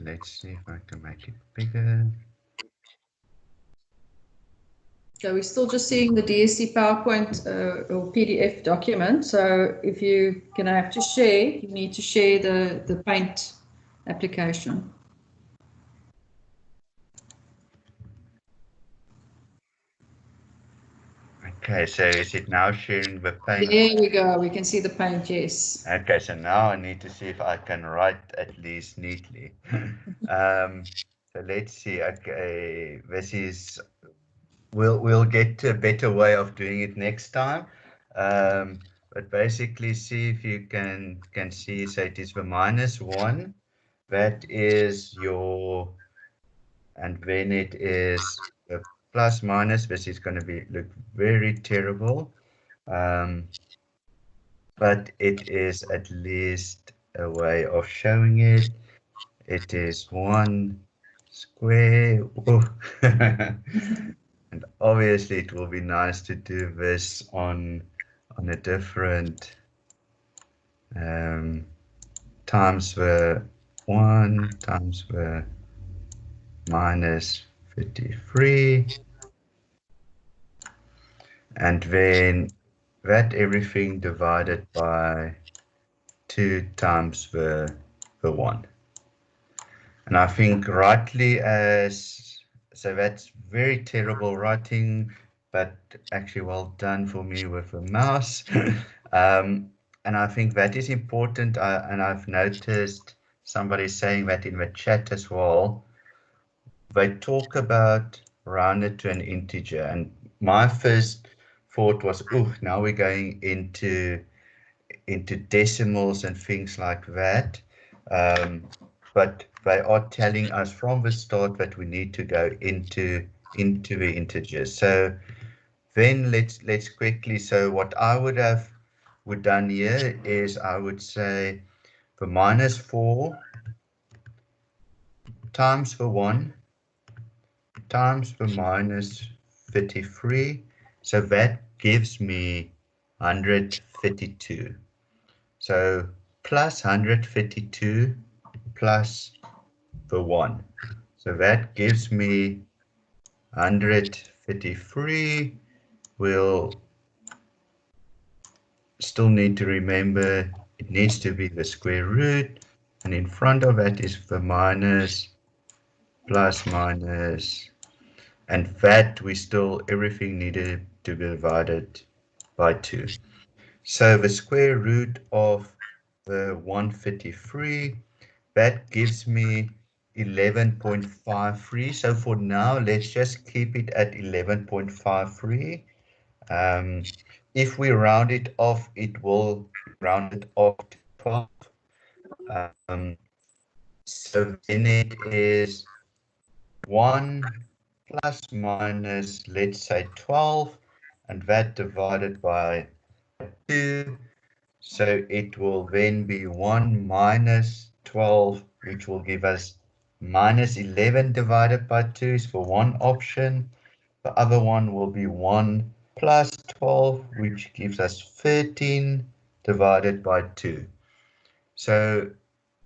let's see if I can make it bigger. So we're still just seeing the DSC PowerPoint or PDF document. So if you're going to have to share, you need to share the Paint application. Okay, so is it now sharing the Paint? There we go. We can see the Paint, yes. Okay, so now I need to see if I can write at least neatly. So let's see. Okay, this is. We'll get to a better way of doing it next time. But basically, see if you can see. So it is the -1. That is your, and then it is the plus minus. This is going to look very terrible. But it is at least a way of showing it. It is 1 square. And obviously it will be nice to do this on a different times the 1 times the -53, and then that everything divided by 2 times the 1. And I think rightly so that's very terrible writing, but actually well done for me with a mouse. And I think that is important. And I've noticed somebody saying that in the chat as well. They talk about rounded to an integer, and my first thought was, oh, now we're going into decimals and things like that. But they are telling us from the start that we need to go into the integers. So then let's quickly. So what I would done here is I would say the -4 times the 1 times the -33. So that gives me 132. So plus 132 plus the 1. So that gives me 133. We'll still need to remember it needs to be the square root, and in front of that is the minus, plus, minus, and that we still, everything needed to be divided by 2. So the square root of the 133, that gives me 11.53. So for now, let's just keep it at 11.53. If we round it off, it will round it off to 12. So then it is 1 plus minus, let's say 12, and that divided by 2. So it will then be 1 minus 12, which will give us minus 11 divided by 2 is for one option. The other one will be 1 plus 12, which gives us 13 divided by 2. So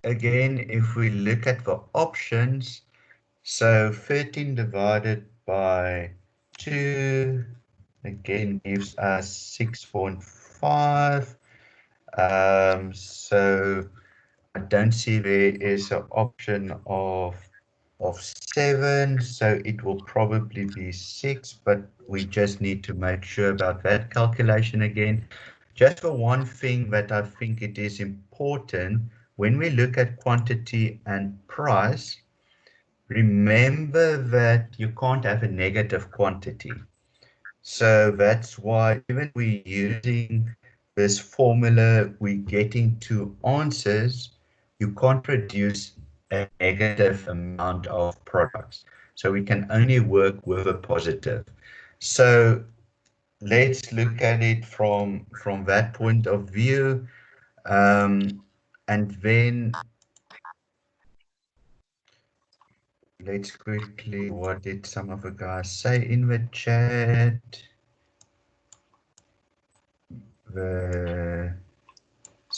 again, if we look at the options, so 13 divided by 2 again gives us 6.5. So I don't see there is an option of 7, so it will probably be 6, but we just need to make sure about that calculation again. Just for one thing that I think it is important, when we look at quantity and price, remember that you can't have a negative quantity. So that's why even we're using this formula, we're getting two answers. You can't produce a negative amount of products. So we can only work with a positive. So let's look at it from that point of view. And then let's quickly, what did some of the guys say in the chat?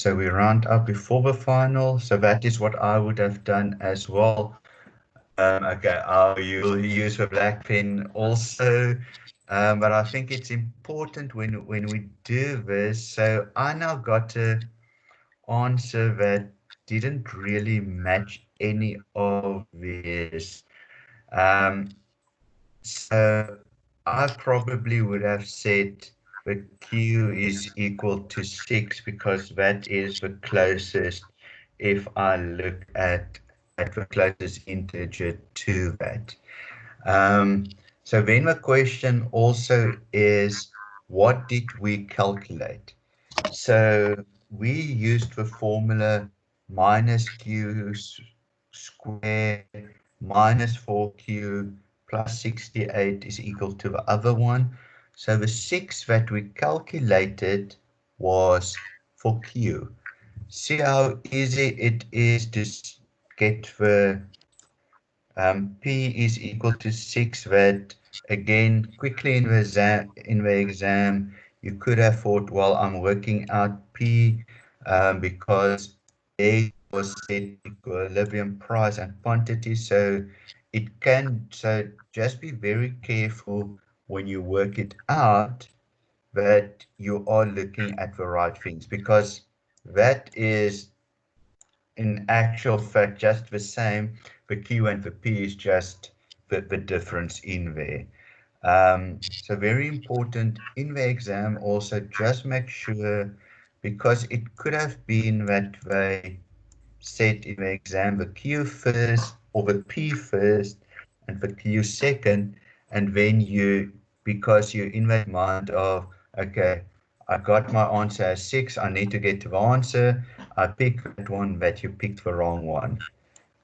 So we round up before the final. So that is what I would have done as well. Okay, you'll use the black pen also. But I think it's important when we do this. So I now got a answer that didn't really match any of these. Um, so I probably would have said the Q is equal to 6 because that is the closest if I look at the closest integer to that. So then the question also is, what did we calculate? So we used the formula minus q squared minus 4q plus 68 is equal to the other one. So the 6 that we calculated was for q. See how easy it is to get the P is equal to 6, that again, quickly in the exam, you could have thought, well, I'm working out P because A was set equilibrium price and quantity, so so just be very careful when you work it out that you are looking at the right things, because that is in actual fact just the same. The Q and the P is just the difference in there. So very important in the exam also, just make sure, because it could have been that they set in the exam the Q first or the P first and the Q second, and then because you're in that mind of, okay, I got my answer as 6, I need to get to the answer, I pick that one, that you picked the wrong one.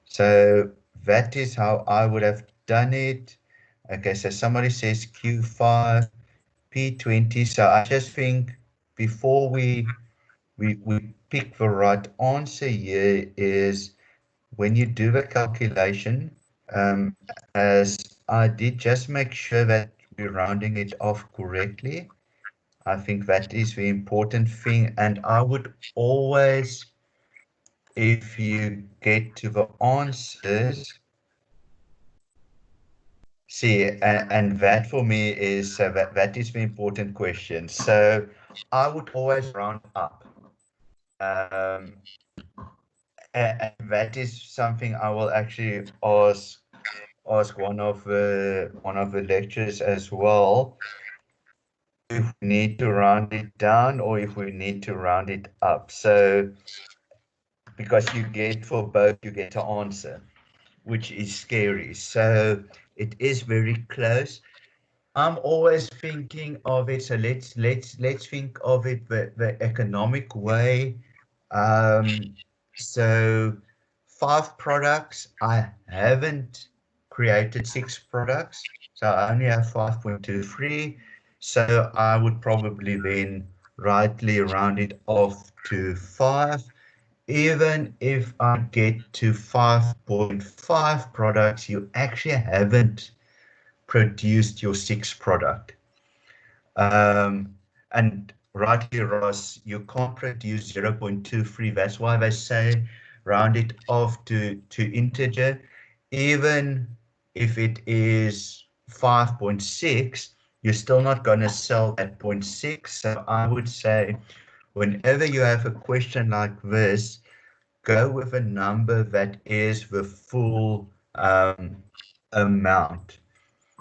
So that is how I would have done it. Okay, so somebody says Q5, P20. So I just think before we pick the right answer here is, when you do the calculation, as I did, just make sure that we're rounding it off correctly. I think that is the important thing. And I would always, if you get to the answers, see, and that for me is, that is the important question. So I would always round up. And that is something I will actually ask one of the lecturers as well, if we need to round it down or if we need to round it up. So because you get for both, you get to answer, which is scary. So it is very close. I'm always thinking of it. So let's think of it the economic way. So 5 products. I haven't created 6 products, so I only have 5.23. So I would probably then rightly round it off to 5. Even if I get to 5.5 products, you actually haven't produced your 6th product. And rightly, Ross, you can't produce 0.23. That's why they say round it off to integer. Even if it is 5.6, you're still not going to sell at 0.6. So I would say, whenever you have a question like this, go with a number that is the full amount.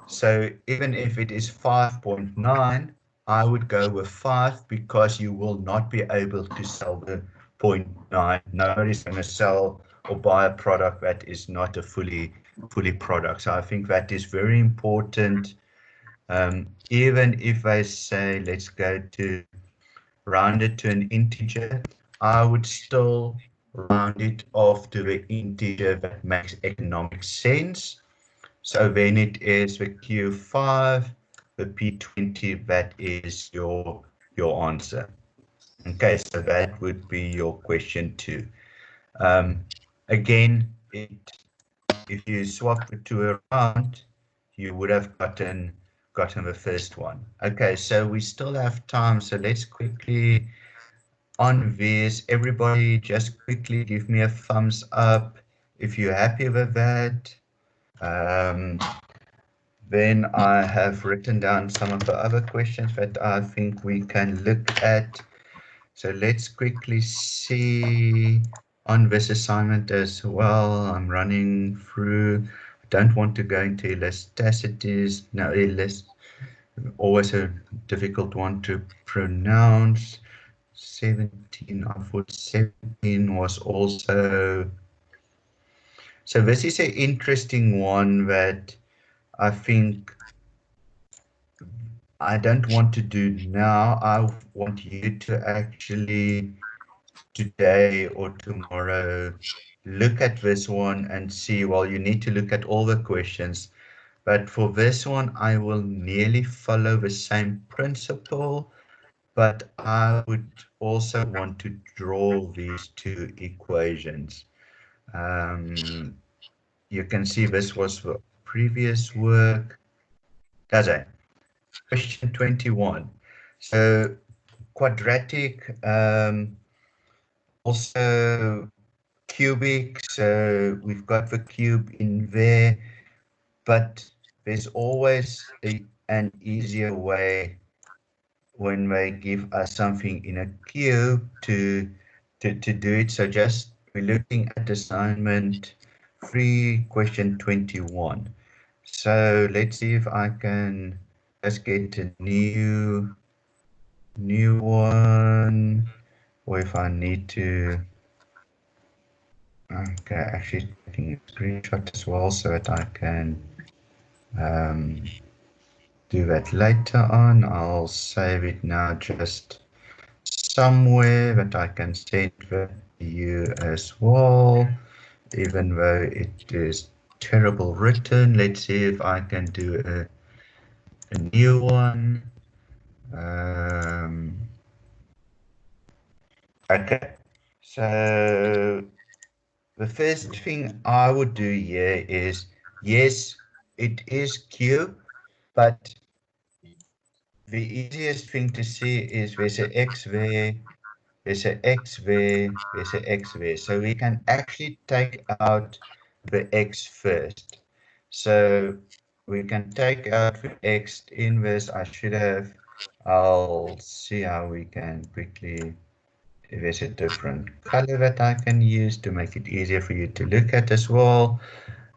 So even if it is 5.9, I would go with 5, because you will not be able to sell the 0.9. Nobody's going to sell or buy a product that is not a fully product. So I think that is very important. Even if I say, let's go to round it to an integer, I would still round it off to the integer that makes economic sense. So then it is the Q5, the P20, that is your answer. Okay, so that would be your question 2. Again, if you swap the 2 around, you would have gotten the first one. Okay, so we still have time, so let's quickly on this. Everybody just quickly give me a thumbs up if you're happy with that. Then I have written down some of the other questions that I think we can look at. So let's quickly see on this assignment as well. I'm running through. I don't want to go into elasticities. No, always a difficult one to pronounce. 17, I thought 17 was also. So this is an interesting one that I think I don't want to do now. I want you to actually today or tomorrow look at this one and see, well, you need to look at all the questions. But for this one, I will nearly follow the same principle, but I would also want to draw these two equations. You can see this was the previous work. Does it? Question 21. So quadratic, also cubic, so we've got the cube in there, but there's always an easier way when they give us something in a cube to do it. So just we're looking at assignment 3, question 21. So let's see if I can just get a new one, or if I need to. Okay, actually taking a screenshot as well so that I can do that later on. I'll save it now just somewhere that I can send that to you as well, even though it is terrible written. Let's see if I can do a new one. Okay, so the first thing I would do here is, yes, it is cube, but the easiest thing to see is there's an X there, there's an X there, there's an X there. So we can actually take out the X first. So we can take out the X in this. I'll see how we can quickly, if there's a different color that I can use to make it easier for you to look at as well.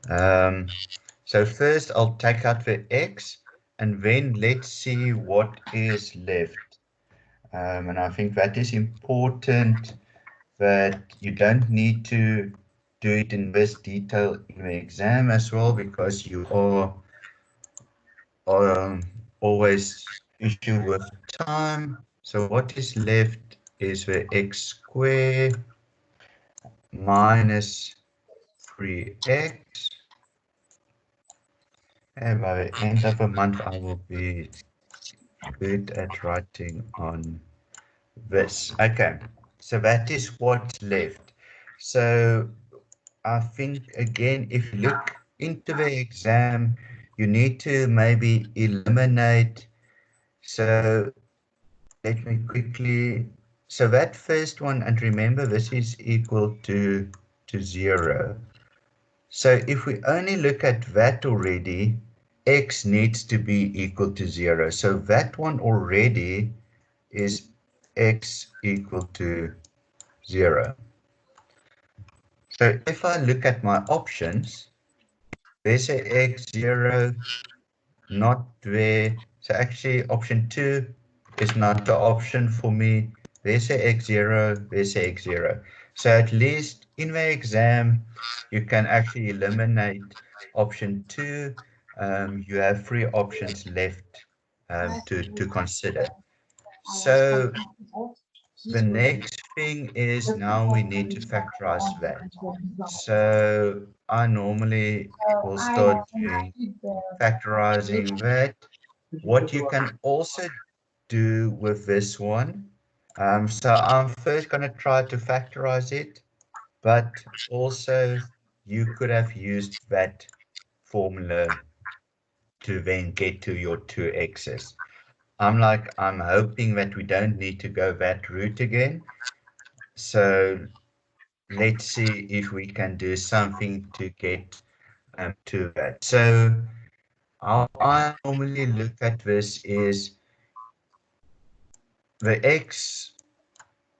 So first I'll take out the X, and then let's see what is left. And I think that is important, that you don't need to do it in this detail in the exam as well, because you are always issue with time. So what is left is the x squared minus 3x. And by the end of the month, I will be good at writing on this. Okay, so that is what's left. So I think, again, if you look into the exam, you need to maybe eliminate. So let me quickly, so that first one, and remember this is equal to 0. So if we only look at that already, x needs to be equal to 0. So that one already is x equal to 0. So if I look at my options, there's a x0 not there. So actually option 2 is not the option for me. There's a x0, there's a x0. So at least in the exam, you can actually eliminate option 2. You have 3 options left to consider. So the next thing is, now we need to factorize that. So I normally will start doing factorizing that. What you can also do with this one, so I'm first going to try to factorize it, but also you could have used that formula to then get to your 2x's. I'm hoping that we don't need to go that route again. So let's see if we can do something to get to that. So how I normally look at this is the x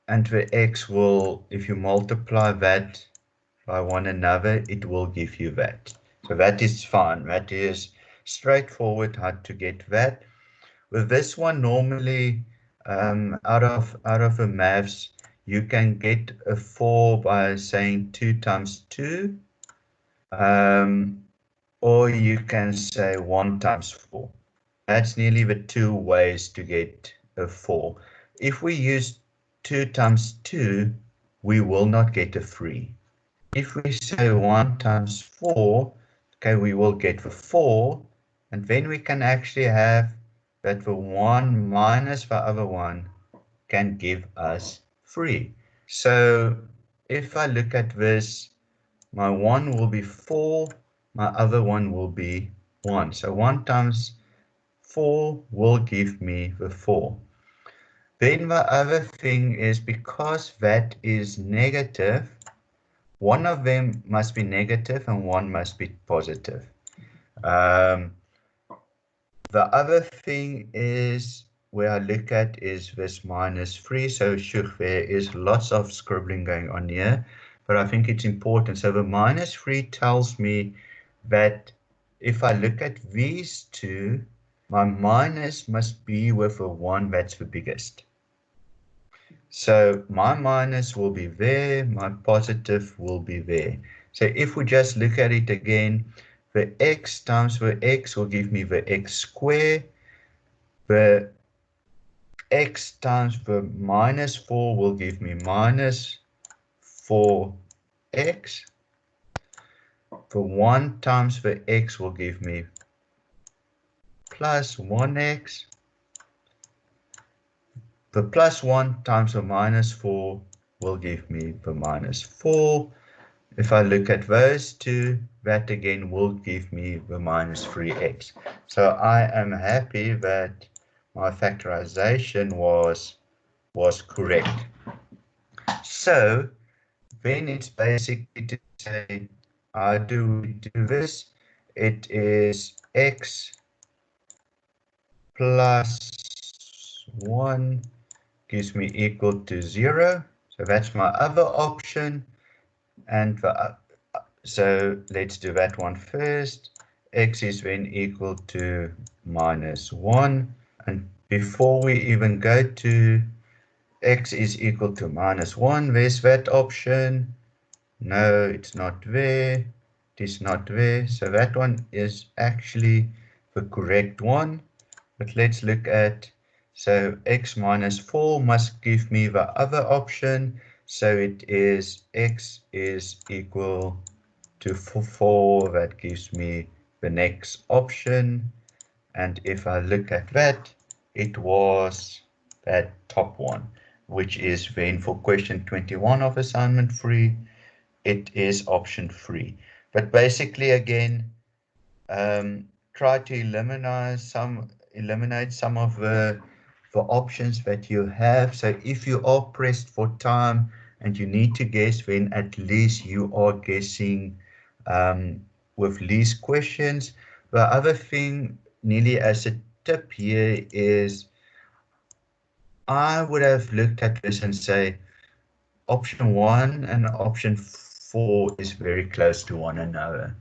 and the x will, if you multiply that by one another, it will give you that. So that is fine. That is straightforward how to get that. With this one, normally out of the maths, you can get a 4 by saying 2 times 2, or you can say 1 times 4. That's nearly the two ways to get a 4. If we use 2 times 2, we will not get a 3. If we say 1 times 4, okay, we will get the 4, and then we can actually have that the 1 minus the other one can give us 3. So if I look at this, my 1 will be 4, my other one will be 1. So 1 times 4 will give me the 4. Then the other thing is, because that is negative, one of them must be negative and one must be positive. The other thing is, where I look at is this minus 3. So sure, there is lots of scribbling going on here, but I think it's important. So the minus 3 tells me that if I look at these two, my minus must be with a 1 that's the biggest. So my minus will be there, my positive will be there. So if we just look at it again, the x times the x will give me the x squared. The x times the minus 4 will give me minus 4x. The 1 times the x will give me plus 1x. The plus 1 times the minus 4 will give me the minus 4. If I look at those two, that again will give me the minus 3x. So I am happy that my factorization was correct. So then it's basically to say, how do we do this? It is x plus 1 gives me equal to 0. So that's my other option. And so let's do that one first. X is then equal to minus 1. And before we even go to x is equal to minus 1, where's that option? No, it's not there. It is not there. So that one is actually the correct one. But let's look at, so x minus 4 must give me the other option. So it is x is equal to 4. That gives me the next option. And if I look at that, it was that top one, which is then for question 21 of assignment 3, it is option 3. But basically, again, try to eliminate some of the options that you have. So if you are pressed for time and you need to guess, then at least you are guessing with least questions. The other thing, nearly as a tip here, is I would have looked at this and say option 1 and option 4 is very close to one another.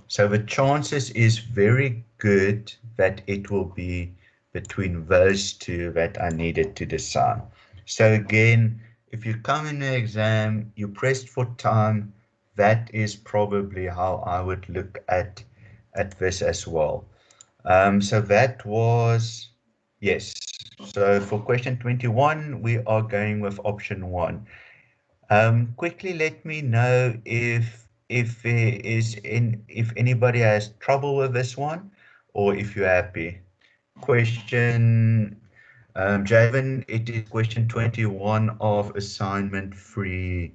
So the chances is very good that it will be between those two that I needed to decide. So again, if you come in the exam, you pressed for time, that is probably how I would look at this as well. So that was, yes. So for question 21, we are going with option 1. Quickly let me know if there is if anybody has trouble with this one, or if you're happy. Question, Javen, it is question 21 of assignment 3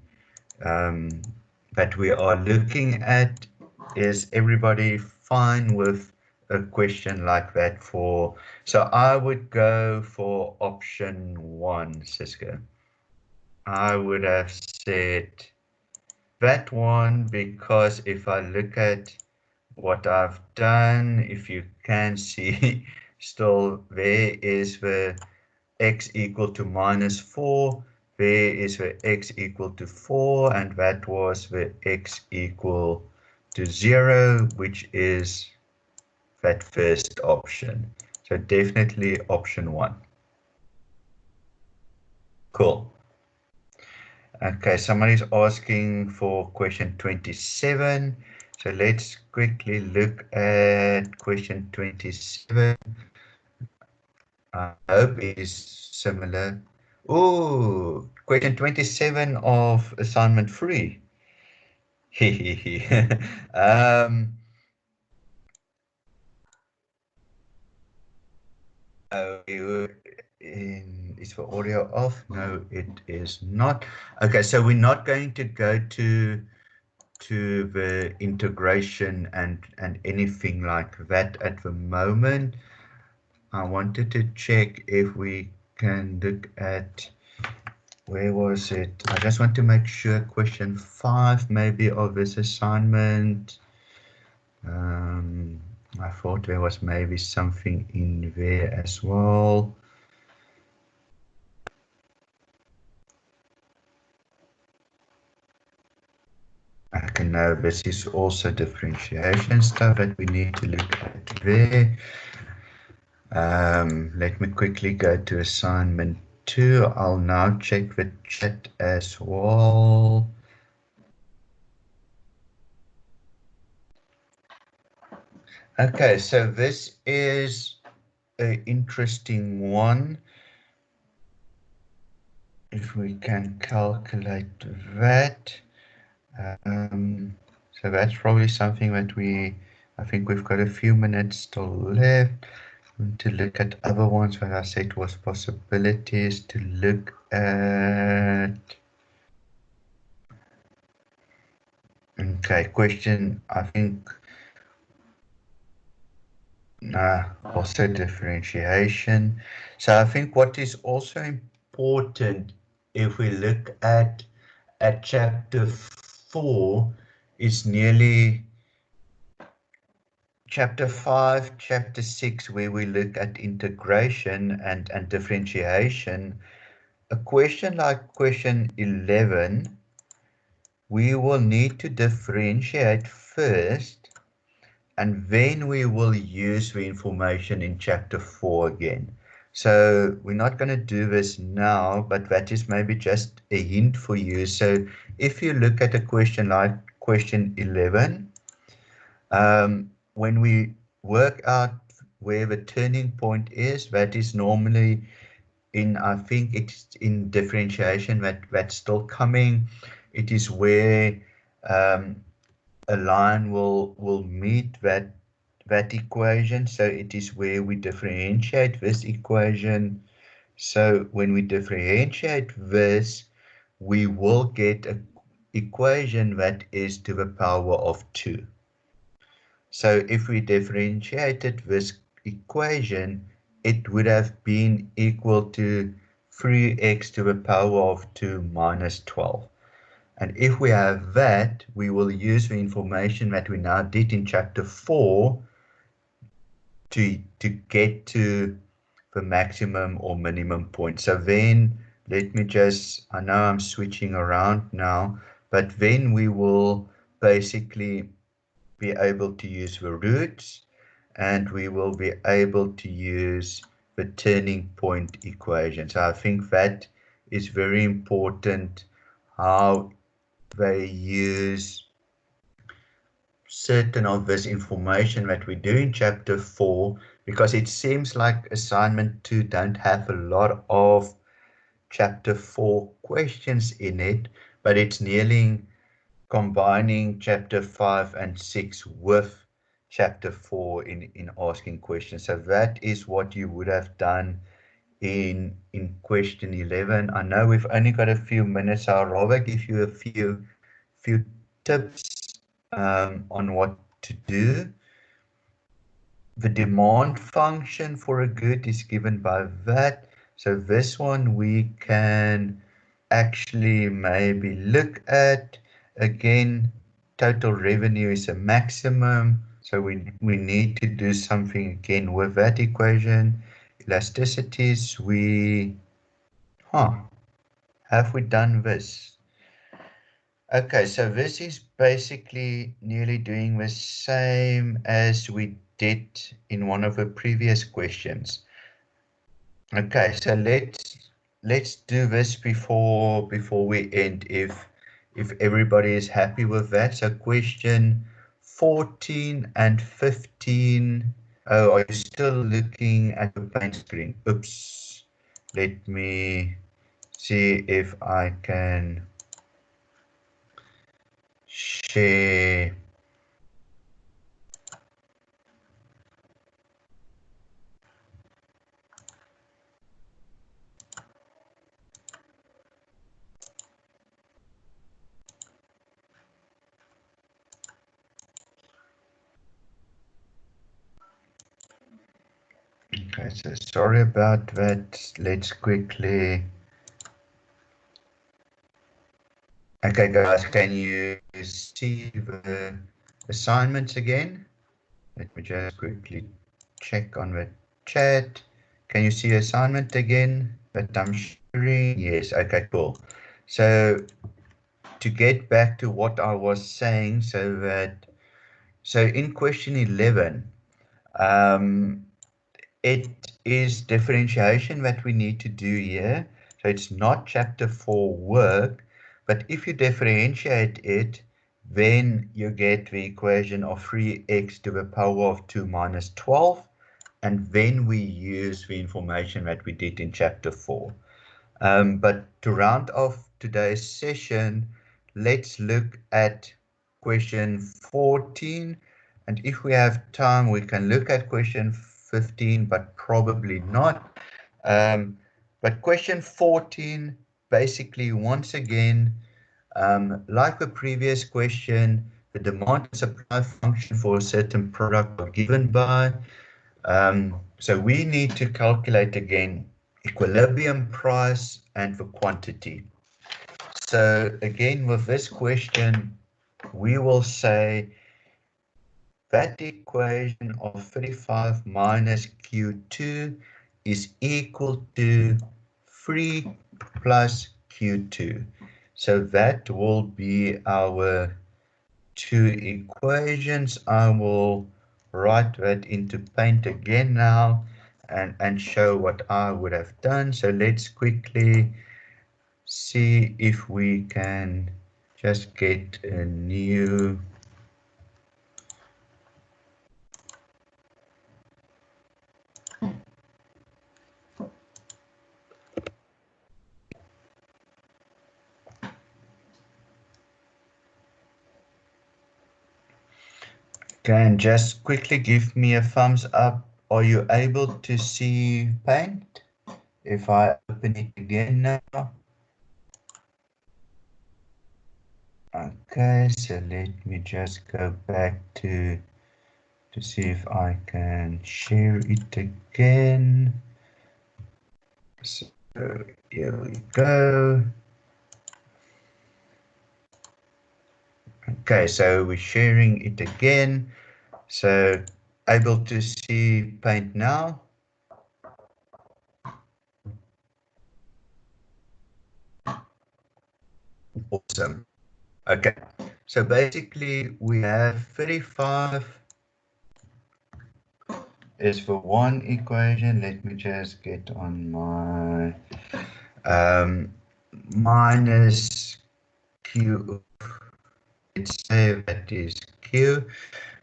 that we are looking at. Is everybody fine with a question like that for, so I would go for option 1, Cisco. I would have said that one, because if I look at what I've done, if you can see, still there is the x equal to -4, there is the x equal to 4, and that was the x equal to 0, which is that first option. So definitely option 1. Cool. Okay, somebody's asking for question 27. So let's quickly look at question 27. I hope it is similar. Oh, question 27 of assignment 3. Is the audio off? No, it is not. Okay, so we're not going to go to the integration and anything like that at the moment. I wanted to check if we can look at, where was it? I just want to make sure question 5 maybe of this assignment. I thought there was maybe something in there as well. Okay, no, this is also differentiation stuff that we need to look at there. Let me quickly go to assignment 2. I'll now check the chat as well. Okay, so this is an interesting one. If we can calculate that. So that's probably something that I think we've got a few minutes still left to look at other ones where I said was possibilities to look at. Okay, question, I think, also differentiation. So I think what is also important, if we look at chapter 4, is nearly chapter 5, chapter 6, where we look at integration and differentiation. A question like question 11, we will need to differentiate first, and then we will use the information in chapter 4 again. So we're not going to do this now, but that is maybe just a hint for you. So if you look at a question like question 11, when we work out where the turning point is, that is normally in, I think it's in differentiation that's still coming. It is where a line will meet that equation. So it is where we differentiate this equation. So when we differentiate this, we will get an equation that is to the power of 2. So if we differentiated this equation, it would have been equal to 3x to the power of 2 minus 12. And if we have that, we will use the information that we now did in chapter 4 to get to the maximum or minimum point. So then let me just, I know I'm switching around now, but then we will basically be able to use the roots, and we will be able to use the turning point equation. So I think that is very important, how they use certain of this information that we do in chapter 4, because it seems like assignment 2 don't have a lot of chapter 4 questions in it, but it's nearly combining chapter 5 and 6 with chapter 4 in asking questions. So that is what you would have done in question 11. I know we've only got a few minutes, so I'll rather give you a few tips on what to do. the demand function for a good is given by that. So this one we can actually maybe look at. Again, total revenue is a maximum. So we need to do something again with that equation. Elasticities, have we done this? Okay, so this is basically nearly doing the same as we did in one of the previous questions. Okay, so let's do this before we end if everybody is happy with that. So question 14 and 15. Oh, are you still looking at the paint screen? Oops. Let me see if I can share. Okay, so sorry about that. Let's quickly. Okay, guys, can you see the assignments again? Let me just quickly check on the chat. Can you see assignment again that I'm sharing? Yes, okay, cool. So to get back to what I was saying, so in question 11, it is differentiation that we need to do here. So it's not chapter 4 work, but if you differentiate it, then you get the equation of 3x to the power of 2 minus 12, and then we use the information that we did in chapter 4. But to round off today's session, let's look at question 14. And if we have time, we can look at question 15, but probably not. But question 14, basically, once again, like the previous question, the demand and supply function for a certain product are given by. So we need to calculate again equilibrium price and the quantity. So again, with this question, we will say that equation of 35 minus Q2 is equal to 3 plus Q2. So that will be our two equations. I will write that into Paint again now and show what I would have done. So let's quickly see if we can just get a new. Can just quickly give me a thumbs up. Are you able to see Paint? If I open it again now. Okay, so let me just go back to see if I can share it again. So here we go. Okay, so we're sharing it again. So able to see Paint now. Awesome. Okay, so basically we have 35 is for one equation. Let me just get on my minus Q. Let's say that is Q.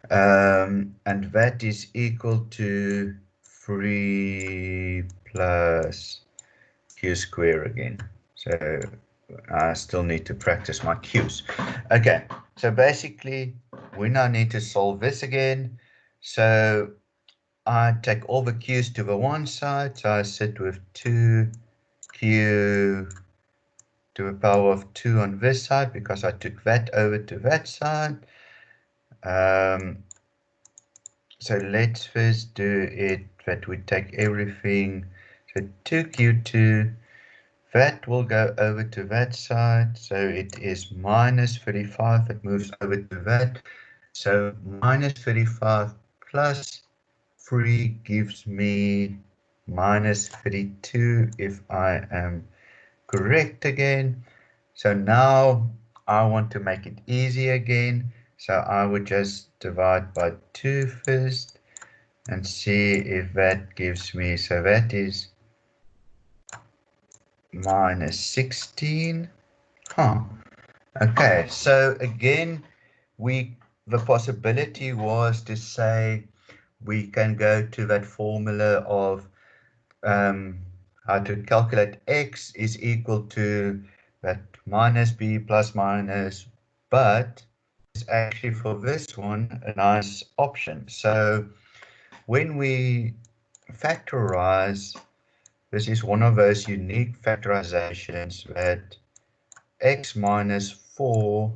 And that is equal to 3 plus Q square again. So I still need to practice my Q's. Okay, so basically we now need to solve this again. So I take all the Q's to the one side, so I sit with 2Q to the power of 2 on this side because I took that over to that side. So let's first do it that we take everything. So 2q2, that will go over to that side. So it is minus 35. It moves over to that. So minus 35 plus 3 gives me minus 32 if I am correct again. So now I want to make it easy again. So I would just divide by 2 first and see if that gives me, so that is minus 16. Huh. Okay, so again, the possibility was to say we can go to that formula of how to calculate x is equal to that minus b plus minus, but it's actually for this one a nice option. So when we factorize, this is one of those unique factorizations that x minus 4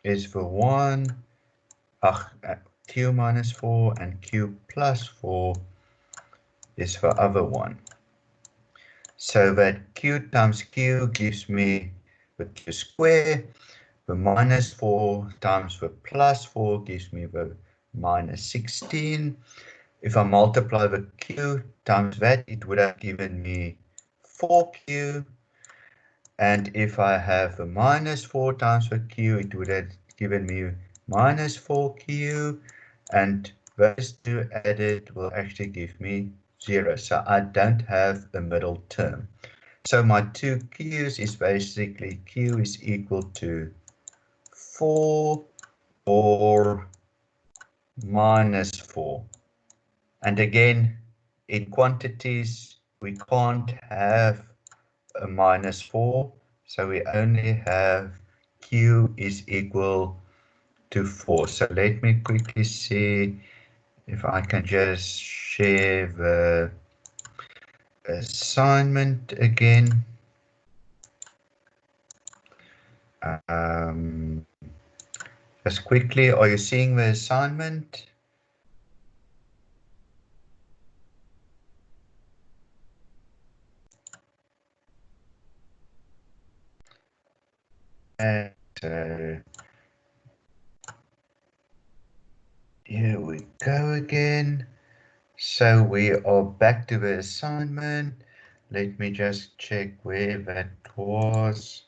is for 1, q minus 4, and q plus 4 is for other 1. So that q times q gives me the q square, the minus 4 times the plus 4 gives me the minus 16. If I multiply the q times that, it would have given me 4q. And if I have a minus 4 times the q, it would have given me minus 4q. And those two added will actually give me 0. So I don't have a middle term. So my two q's is basically q is equal to 4 or minus 4. And again, in quantities, we can't have a minus 4, so we only have q is equal to 4. So let me quickly see if I can just share the assignment again. Just quickly, are you seeing the assignment? And here we go again. So we are back to the assignment. Let me just check where that was.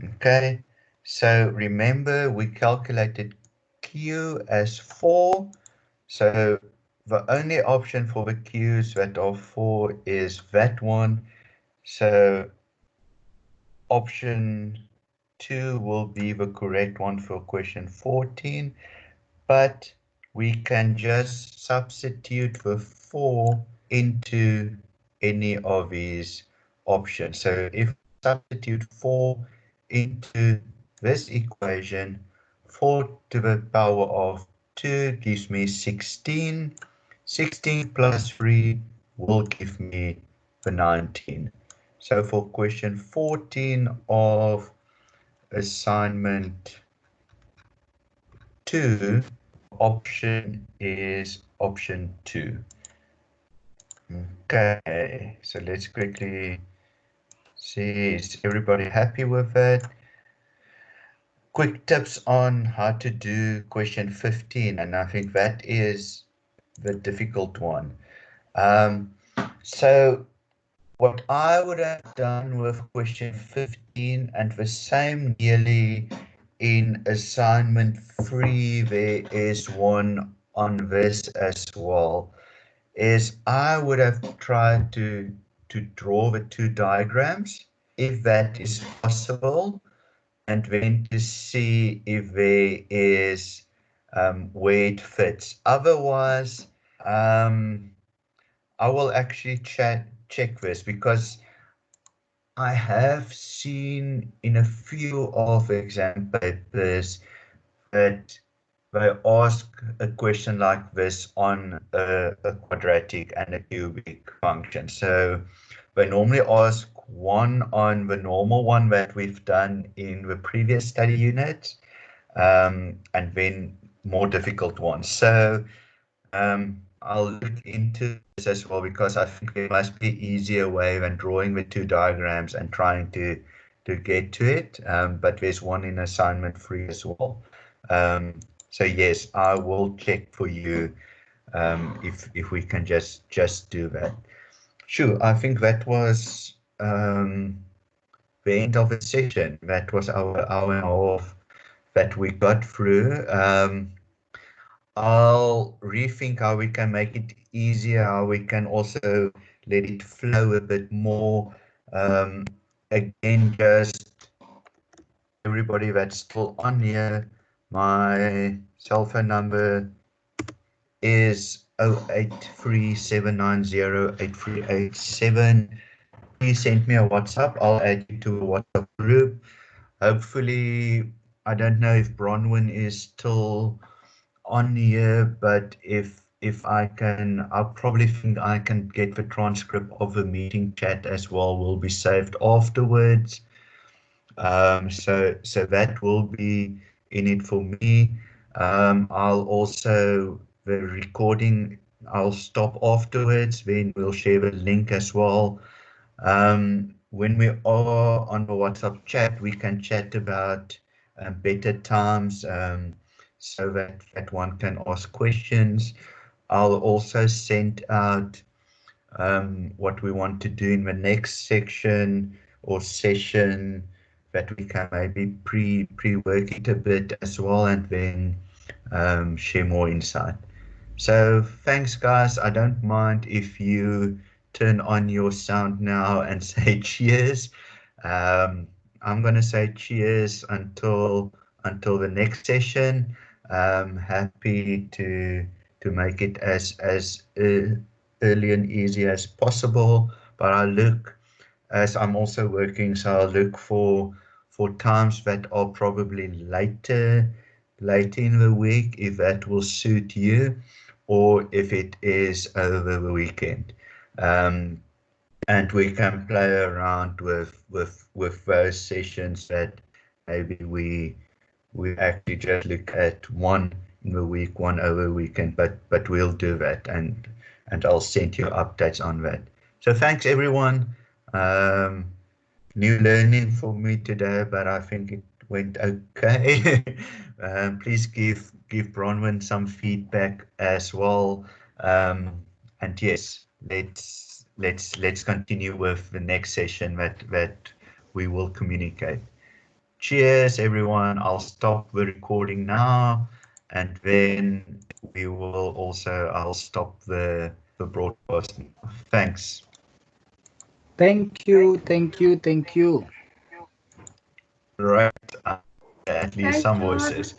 Okay, so remember we calculated Q as 4. So the only option for the Q's that are 4 is that one. So option 2 will be the correct one for question 14. But we can just substitute the 4 into any of these options. So if we substitute 4 into this equation, 4 to the power of 2 gives me 16. 16 plus 3 will give me the 19. So for question 14 of assignment 2, option is option 2. Okay, so let's quickly see, is everybody happy with that? Quick tips on how to do question 15, and I think that is the difficult one. So what I would have done with question 15, and the same nearly in assignment 3, there is one on this as well, is I would have tried to draw the two diagrams, if that is possible, and then to see if there is where it fits. Otherwise, I will actually check this, because I have seen in a few of exam papers that they ask a question like this on a quadratic and a cubic function. So they normally ask one on the normal one that we've done in the previous study unit, and then more difficult ones. So I'll look into this as well, because I think there must be an easier way than drawing the two diagrams and trying to get to it. But there's one in assignment 3 as well. So yes, I will check for you if we can just do that. Sure, I think that was the end of the session. That was our hour and a half that we got through. I'll rethink how we can make it easier, how we can also let it flow a bit more. Again, just everybody that's still on here, my cell phone number is 0837908387. Please send me a WhatsApp. I'll add you to a WhatsApp group. Hopefully, I don't know if Bronwyn is still on here, but if I can, I'll probably think I can get the transcript of the meeting chat as well, will be saved afterwards. So that will be in it for me. I'll also, the recording, I'll stop afterwards, then we'll share the link as well. When we are on the WhatsApp chat, we can chat about better times, so that one can ask questions. I'll also send out what we want to do in the next section or session, that we can maybe pre-work it a bit as well, and then share more insight. So thanks, guys. I don't mind if you turn on your sound now and say cheers. I'm going to say cheers until the next session. Happy to make it as early and easy as possible. But I look, as I'm also working, so I'll look for times that are probably later in the week, if that will suit you, or if it is over the weekend. And we can play around with those sessions that maybe we actually just look at one in the week, one over the weekend, but we'll do that, and I'll send you updates on that. So thanks everyone. New learning for me today, but I think it went okay. Please give Bronwyn some feedback as well. And yes, let's continue with the next session that we will communicate. Cheers, everyone. I'll stop the recording now, and then I'll stop the broadcast. Thanks. Thank you, thank you, thank you. Right. At least Thanks, some John. voices.